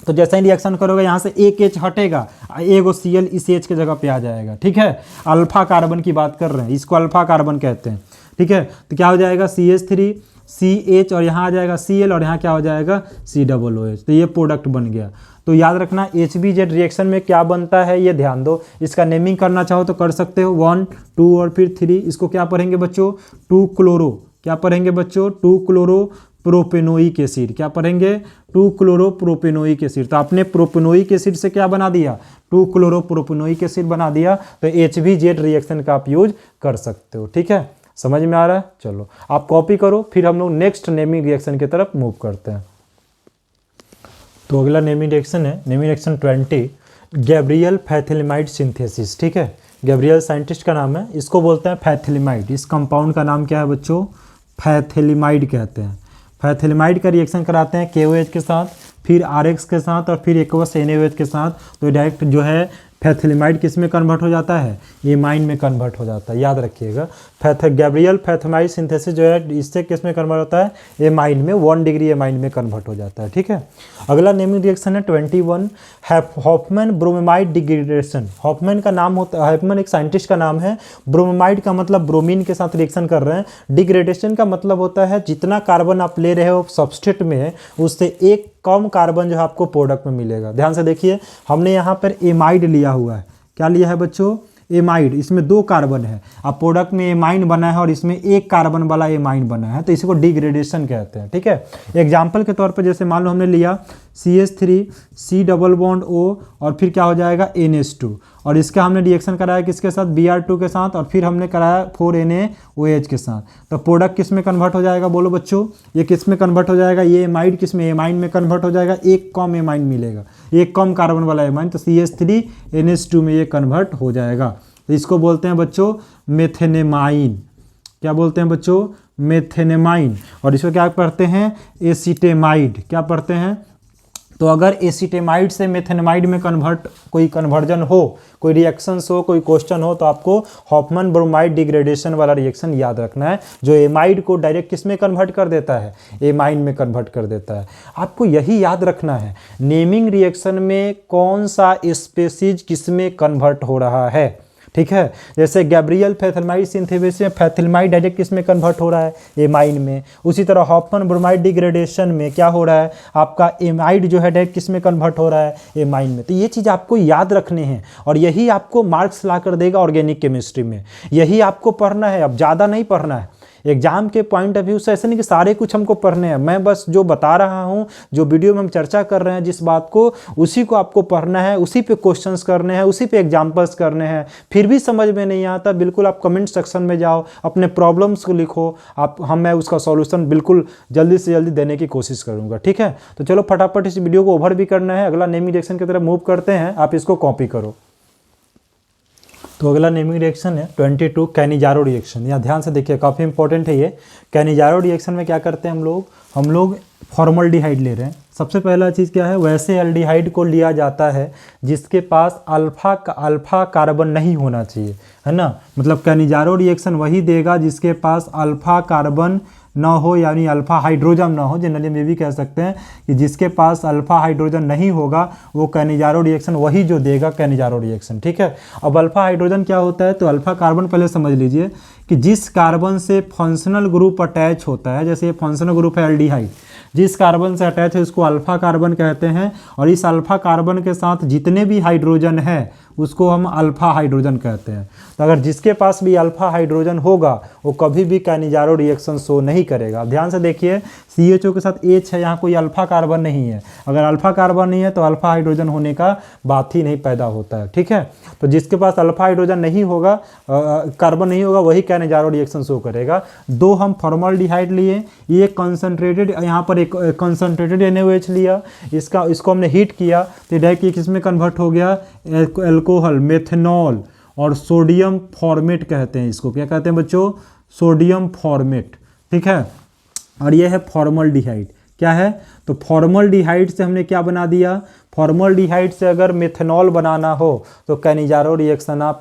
तो जैसे ही रिएक्शन करोगे यहाँ से एक H हटेगा, एगो Cl इस H के जगह पे आ जाएगा, ठीक है। अल्फा कार्बन की बात कर रहे हैं, इसको अल्फा कार्बन कहते हैं, ठीक है। तो क्या हो जाएगा, CH3 CH और यहाँ आ जाएगा Cl और यहाँ क्या हो जाएगा COOH। तो ये प्रोडक्ट बन गया। तो याद रखना HBZ रिएक्शन में क्या बनता है ये ध्यान दो। इसका नेमिंग करना चाहो तो कर सकते हो, 1 2 और फिर 3। इसको क्या पढ़ेंगे बच्चों, 2 क्लोरो, क्या पढ़ेंगे बच्चों, 2 क्लोरो प्रोपेनोइक एसिड। क्या पढ़ेंगे, 2 क्लोरो प्रोपेनोइक एसिड। तो आपने प्रोपेनोइक एसिड से क्या बना दिया, 2 क्लोरो प्रोपेनोइक एसिड बना दिया। तो HBZ रिएक्शन का आप यूज कर सकते हो, ठीक है। समझ में आ रहा है। चलो आप कॉपी करो, फिर हम लोग नेक्स्ट नेमिंग रिएक्शन की तरफ मूव करते हैं। तो अगला नेमिंग रिएक्शन है नेमिंग रिएक्शन 20 गैब्रियल फैथिलिमाइड सिंथेसिस, ठीक है। गैब्रियल साइंटिस्ट का नाम है, इसको बोलते हैं फैथिलिमाइड। इस कंपाउंड का नाम क्या है बच्चों, फैथिलिमाइड कहते हैं। फैथिलिमाइड का रिएक्शन कराते हैं KOH के साथ, फिर RX के साथ और फिर एक्वस NaOH के साथ। तो डायरेक्ट जो है फैथिलिमाइड किस में कन्वर्ट हो जाता है, एमाइन में कन्वर्ट हो जाता है, याद रखिएगा। गैब्रियल फैथिलिमाइड सिंथेसिस जो है इससे किस में कन्वर्ट होता है, एमाइन में, 1 डिग्री एमाइन में कन्वर्ट हो जाता है, ठीक है। अगला नेमिंग रिएक्शन है 21 हॉफमैन ब्रोमेमाइड डिग्रेडेशन। हॉफमैन का नाम होता है, हॉफमैन एक साइंटिस्ट का नाम है। ब्रोमेमाइड का मतलब ब्रोमीन के साथ रिएक्शन कर रहे हैं। डिग्रेडेशन का मतलब होता है जितना कार्बन आप ले रहे हो सबस्ट्रेट में उससे एक कम कार्बन जो है आपको प्रोडक्ट में मिलेगा। ध्यान से देखिए, हमने यहाँ पर एमाइड लिया हुआ है। क्या लिया है बच्चों, एमाइड। इसमें 2 कार्बन है, अब प्रोडक्ट में एमाइन बना है और इसमें 1 कार्बन वाला एमाइन बना है, तो इसी को डिग्रेडेशन कहते हैं, ठीक है। एग्जाम्पल के तौर पर जैसे मान लो हमने लिया CH3 C double bond O और फिर क्या हो जाएगा NH2, और इसका हमने रिएक्शन कराया किसके साथ, Br2 के साथ, और फिर हमने कराया 4NaOH के साथ। तो प्रोडक्ट किस में कन्वर्ट हो जाएगा बोलो बच्चों, ये किस में कन्वर्ट हो जाएगा, ये एमाइड किस में, एमाइन में कन्वर्ट हो जाएगा। एक कम एमाइन मिलेगा, एक कम कार्बन वाला एमाइन, तो CH3 NH2 में ये कन्वर्ट हो जाएगा। तो इसको बोलते हैं बच्चों मेथेनेमाइन। क्या बोलते हैं बच्चों, मेथेनेमाइन। और इसको क्या पढ़ते हैं, एसीटेमाइड। क्या पढ़ते हैं, तो अगर एसीटेमाइड से मेथेनेमाइड में कोई कन्वर्जन हो, कोई रिएक्शंस हो, कोई क्वेश्चन हो, तो आपको हॉफमैन ब्रोमाइड डिग्रेडेशन वाला रिएक्शन याद रखना है, जो एमाइड को डायरेक्ट किस में कन्वर्ट कर देता है, एमाइन में कन्वर्ट कर देता है। आपको यही याद रखना है, नेमिंग रिएक्शन में कौन सा स्पेसीज किस में कन्वर्ट हो रहा है, ठीक है। जैसे गैब्रियल फैथिलिमाइड सिंथेसिस में फैथिलिमाइड डायरेक्ट किस में कन्वर्ट हो रहा है, एमाइन में। उसी तरह हॉफमैन ब्रोमाइड डिग्रेडेशन में क्या हो रहा है, आपका एमाइड जो है डायरेक्ट किस में कन्वर्ट हो रहा है, एमाइन में। तो ये चीज़ आपको याद रखने हैं और यही आपको मार्क्स ला कर देगा ऑर्गेनिक केमिस्ट्री में। यही आपको पढ़ना है, अब ज़्यादा नहीं पढ़ना है। एग्जाम के पॉइंट ऑफ व्यू से ऐसे नहीं कि सारे कुछ हमको पढ़ने हैं, मैं बस जो बता रहा हूँ, जो वीडियो में हम चर्चा कर रहे हैं जिस बात को, उसी को आपको पढ़ना है, उसी पे क्वेश्चंस करने हैं, उसी पे एग्जाम्पल्स करने हैं। फिर भी समझ में नहीं आता, बिल्कुल आप कमेंट सेक्शन में जाओ, अपने प्रॉब्लम्स को लिखो, मैं उसका सॉल्यूशन बिल्कुल जल्दी से जल्दी देने की कोशिश करूँगा। ठीक है, तो चलो फटाफट इस वीडियो को ओवर भी करना है, अगला नेमिंग रिएक्शन की तरफ मूव करते हैं। आप इसको कॉपी करो। तो अगला नेमिंग रिएक्शन है 22 कैनिजारो रिएक्शन। यहाँ ध्यान से देखिए, काफ़ी इंपॉर्टेंट है ये। कैनिजारो रिएक्शन में क्या करते हैं हम लोग फॉर्मल्डिहाइड ले रहे हैं। सबसे पहला चीज़ क्या है, वैसे एल्डिहाइड को लिया जाता है जिसके पास अल्फा कार्बन नहीं होना चाहिए, है ना। मतलब कैनिजारो रिएक्शन वही देगा जिसके पास अल्फा कार्बन ना हो, यानी अल्फा हाइड्रोजन ना हो। जनरली में भी कह सकते हैं कि जिसके पास अल्फा हाइड्रोजन नहीं होगा वो कैनिजारो रिएक्शन वही जो देगा कैनिजारो रिएक्शन। ठीक है, अब अल्फा हाइड्रोजन क्या होता है, तो अल्फा कार्बन पहले समझ लीजिए कि जिस कार्बन से फंक्शनल ग्रुप अटैच होता है, जैसे ये फंक्शनल ग्रुप है एल्डिहाइड, जिस कार्बन से अटैच है उसको अल्फा कार्बन कहते हैं, और इस अल्फा कार्बन के साथ जितने भी हाइड्रोजन है उसको हम अल्फा हाइड्रोजन कहते हैं। तो अगर जिसके पास भी अल्फा हाइड्रोजन होगा वो कभी भी कैनिजारो रिएक्शन शो नहीं करेगा। ध्यान से देखिए, CHO के साथ H है, यहाँ कोई अल्फा कार्बन नहीं है। अगर अल्फा कार्बन नहीं है तो अल्फा हाइड्रोजन होने का बात ही नहीं पैदा होता है। ठीक है, तो जिसके पास अल्फा हाइड्रोजन नहीं होगा, कार्बन नहीं होगा, वही कैनिजारो रिएक्शन शो करेगा। दो हम फॉर्मल्डिहाइड लिए, ये कंसनट्रेटेड, यहाँ पर एक कंसनट्रेटेड NaOH लिया, इसको हमने हीट किया तो डायरेक्ट किसमें कन्वर्ट हो गया, अल्कोहल, मेथनॉल और सोडियम फॉर्मेट कहते हैं इसको। क्या कहते हैं बच्चों, सोडियम फॉर्मेट। ठीक है, और ये है फॉर्मल्डिहाइड। क्या है, तो फॉर्मल्डिहाइड से हमने क्या बना दिया, फॉर्मल्डिहाइड से अगर मेथनॉल बनाना हो तो कैनिजारो रिएक्शन आप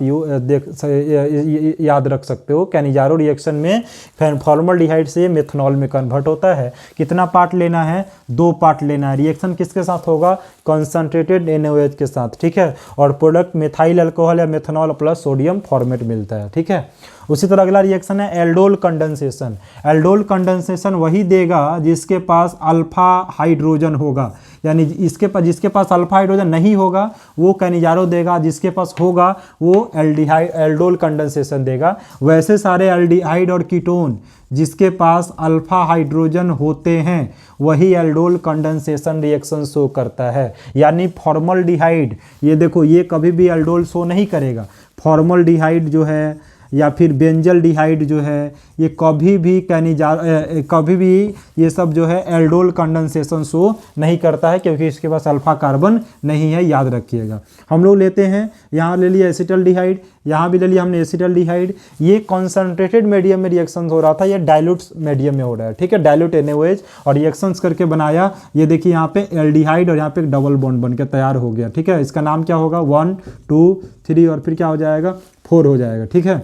याद रख सकते हो। कैनिजारो रिएक्शन में फॉर्मल्डिहाइड से मेथनॉल में कन्वर्ट होता है। कितना पार्ट लेना है, 2 पार्ट लेना है। रिएक्शन किसके साथ होगा, कंसंट्रेटेड NaOH के साथ। ठीक है, और प्रोडक्ट मेथाइल अल्कोहल या मेथनॉल प्लस सोडियम फॉर्मेट मिलता है। ठीक है, उसी तरह अगला रिएक्शन है एल्डोल कंडेंसेशन। एल्डोल कंडेंसेशन वही देगा जिसके पास अल्फा हाइड्रोजन होगा, यानी जिसके पास अल्फा हाइड्रोजन नहीं होगा वो कैनिजारो देगा, जिसके पास होगा वो एल्डोल कंडेंसेशन देगा। वैसे सारे एल्डिहाइड और कीटोन जिसके पास अल्फा हाइड्रोजन होते हैं वही एल्डोल कंडेंसेशन रिएक्शन शो करता है। यानी फॉर्मल्डिहाइड, ये देखो, ये कभी भी एल्डोल शो नहीं करेगा। फॉर्मल्डिहाइड जो है या फिर बेंजल्डिहाइड जो है, ये कभी भी ये सब जो है एल्डोल कंडेंसेशन शो नहीं करता है, क्योंकि इसके पास अल्फा कार्बन नहीं है, याद रखिएगा। हम लोग लेते हैं, यहाँ ले लिया एसिटल्डिहाइड, यहाँ भी ले लिया हमने एसिटल्डिहाइड। ये कॉन्सनट्रेटेड मीडियम में रिएक्शन हो रहा था, ये डाइल्यूट मीडियम में हो रहा है। ठीक है, डाइल्यूट NaOH और रिएक्शंस करके बनाया। ये देखिए यहाँ पे एल्डिहाइड और यहाँ पे एक डबल बॉन्ड बन के तैयार हो गया। ठीक है, इसका नाम क्या होगा, 1 2 3 और फिर क्या हो जाएगा, 4 हो जाएगा। ठीक है,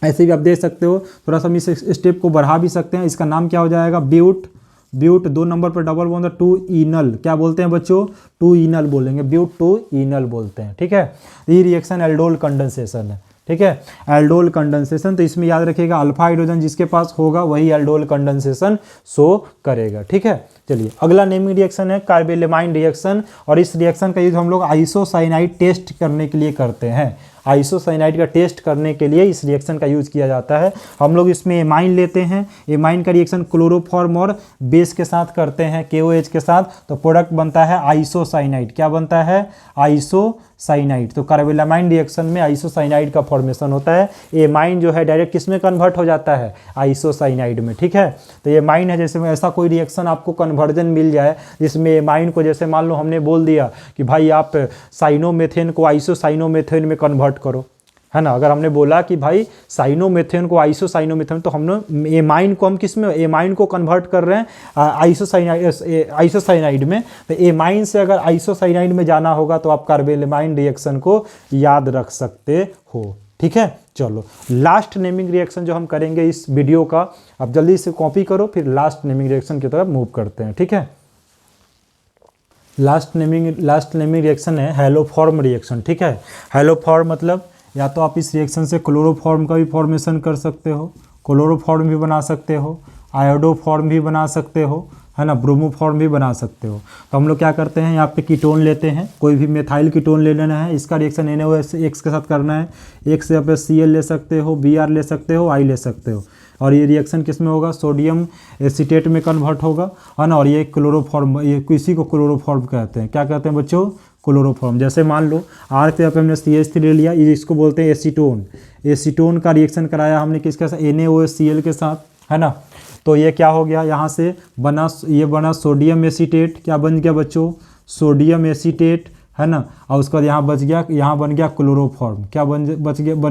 ऐसे भी आप देख सकते हो, थोड़ा सा हम इस स्टेप को बढ़ा भी सकते हैं। इसका नाम क्या हो जाएगा, ब्यूट 2 नंबर पर डबल बॉन्ड 2 इनल। क्या बोलते हैं बच्चों, 2 इनल बोलेंगे, ब्यूट 2 इनल बोलते हैं। ठीक है, ये रिएक्शन एल्डोल कंडेंसेशन है। ठीक है, एल्डोल कंडेंसेशन, तो इसमें याद रखिएगा अल्फा हाइड्रोजन जिसके पास होगा वही एल्डोल कंडेंसेशन शो करेगा। ठीक है, चलिए अगला नेमिंग रिएक्शन है कार्बेलेमाइन रिएक्शन, और इस रिएक्शन का यूज हम लोग आइसोसाइनाइड टेस्ट करने के लिए करते हैं। आइसोसाइनाइड का टेस्ट करने के लिए इस रिएक्शन का यूज़ किया जाता है। हम लोग इसमें एमाइन लेते हैं, एमाइन का रिएक्शन क्लोरोफॉर्म और बेस के साथ करते हैं, KOH के साथ, तो प्रोडक्ट बनता है आइसोसाइनाइड। क्या बनता है, आइसोसाइनाइड। तो कार्बेलेमाइन रिएक्शन में आइसोसाइनाइड का फॉर्मेशन होता है। एमाइन जो है डायरेक्ट किस में कन्वर्ट हो जाता है, आइसोसाइनाइड में। ठीक है, तो एमाइन है, जैसे ऐसा कोई रिएक्शन आपको कन्वर्जन मिल जाए जिसमें एमाइन को, जैसे मान लो हमने बोल दिया कि भाई आप साइनोमेथेन को आइसोसाइनोमेथेन में कन्वर्ट करो, है ना। अगर हमने बोला कि भाई साइनोमेथेन को आइसोसाइनोमेथेन, तो हमने एमाइन को हम किस में, एमाइन को कन्वर्ट कर रहे हैं आइसोसाइनाइड में। तो एमाइन से अगर आइसोसाइनाइड में जाना होगा तो आप कार्बेलेमाइन रिएक्शन को याद रख सकते हो। ठीक है, चलो लास्ट नेमिंग रिएक्शन जो हम करेंगे इस वीडियो का, आप जल्दी से कॉपी करो, फिर लास्ट नेमिंग रिएक्शन की तरफ मूव करते हैं। ठीक है, लास्ट नेमिंग रिएक्शन है हैलोफॉर्म रिएक्शन। ठीक है, हैलोफॉर्म मतलब या तो आप इस रिएक्शन से क्लोरोफॉर्म का भी फॉर्मेशन कर सकते हो, क्लोरोफॉर्म भी बना सकते हो, आयोडोफॉर्म भी बना सकते हो, है ना, ब्रोमोफॉर्म भी बना सकते हो। तो हम लोग क्या करते हैं, यहाँ पे कीटोन लेते हैं, कोई भी मेथाइल कीटोन ले लेना है, इसका रिएक्शन NaOH के साथ करना है। एक से आप Cl ले सकते हो, Br ले सकते हो, I ले सकते हो। और ये रिएक्शन किस में होगा, सोडियम एसीटेट में कन्वर्ट होगा, है ना। और ये क्लोरोफॉर्म, ये इसी को क्लोरोफॉर्म कहते हैं। क्या कहते हैं बच्चों, क्लोरोफॉर्म। जैसे मान लो R के पे हमने CH3 ले लिया, ये इसको बोलते हैं एसीटोन। एसीटोन का रिएक्शन कराया हमने किसके साथ, NaOHCl के साथ, है ना। तो ये क्या हो गया, यहाँ से बना, ये बना सोडियम एसीटेट। क्या बन गया बच्चों, सोडियम एसीटेट, है ना। और उसके बाद यहाँ बच गया, यहाँ बन गया क्लोरोफॉर्म। क्या बन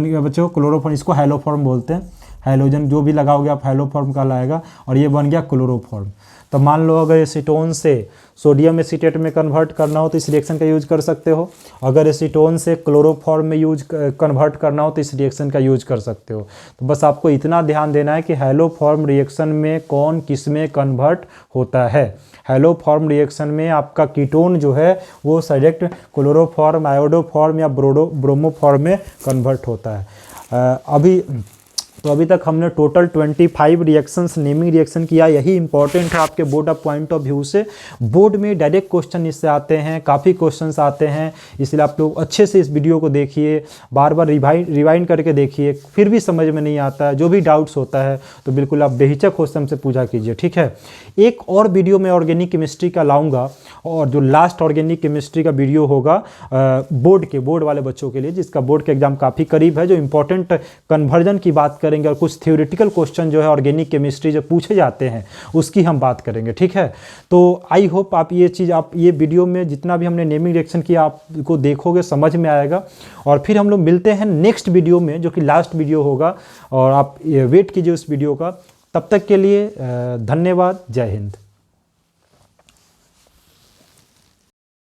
गया बच्चों, क्लोरोफॉर्म। इसको हैलोफॉर्म बोलते हैं। हैलोजन जो भी लगाओगे आप हैलोफॉर्म कहलाएगा। और ये बन गया क्लोरोफॉर्म। तो मान लो अगर एसीटोन से सोडियम एसीटेट में कन्वर्ट करना हो तो इस रिएक्शन का यूज कर सकते हो। अगर एसीटोन से क्लोरोफॉर्म में कन्वर्ट करना हो तो इस रिएक्शन का यूज कर सकते हो। तो बस आपको इतना ध्यान देना है कि हैलोफॉर्म रिएक्शन में कौन किस में कन्वर्ट होता है। हैलोफॉर्म रिएक्शन में आपका कीटोन जो है वो डायरेक्ट क्लोरोफॉर्म, आयोडोफॉर्म या ब्रोमोफॉर्म में कन्वर्ट होता है। अभी तक हमने टोटल 25 रिएक्शंस, नेमिंग रिएक्शन किया। यही इंपॉर्टेंट है आपके board of point of view से। बोर्ड में डायरेक्ट क्वेश्चन इससे आते हैं, काफ़ी क्वेश्चंस आते हैं। इसलिए आप लोग अच्छे से इस वीडियो को देखिए, बार बार रिवाइंड करके देखिए। फिर भी समझ में नहीं आता है, जो भी डाउट्स होता है तो बिल्कुल आप बेहिचक हो हमसे पूछा कीजिए, ठीक है। एक और वीडियो में ऑर्गेनिक केमिस्ट्री का लाऊंगा, और जो लास्ट ऑर्गेनिक केमिस्ट्री का वीडियो होगा बोर्ड वाले बच्चों के लिए, जिसका बोर्ड के एग्जाम काफ़ी करीब है, जो इंपॉर्टेंट कन्वर्जन की बात करेंगे और कुछ थ्योरेटिकल क्वेश्चन जो है ऑर्गेनिक केमिस्ट्री जो पूछे जाते हैं उसकी हम बात करेंगे, ठीक है। तो आई होप आप ये वीडियो में जितना भी हमने नेमिंग रिएक्शन किया आपको देखोगे, समझ में आएगा। और फिर हम लोग मिलते हैं नेक्स्ट वीडियो में, जो कि लास्ट वीडियो होगा, और आप वेट कीजिए उस वीडियो का। तब तक के लिए धन्यवाद। जय हिंद।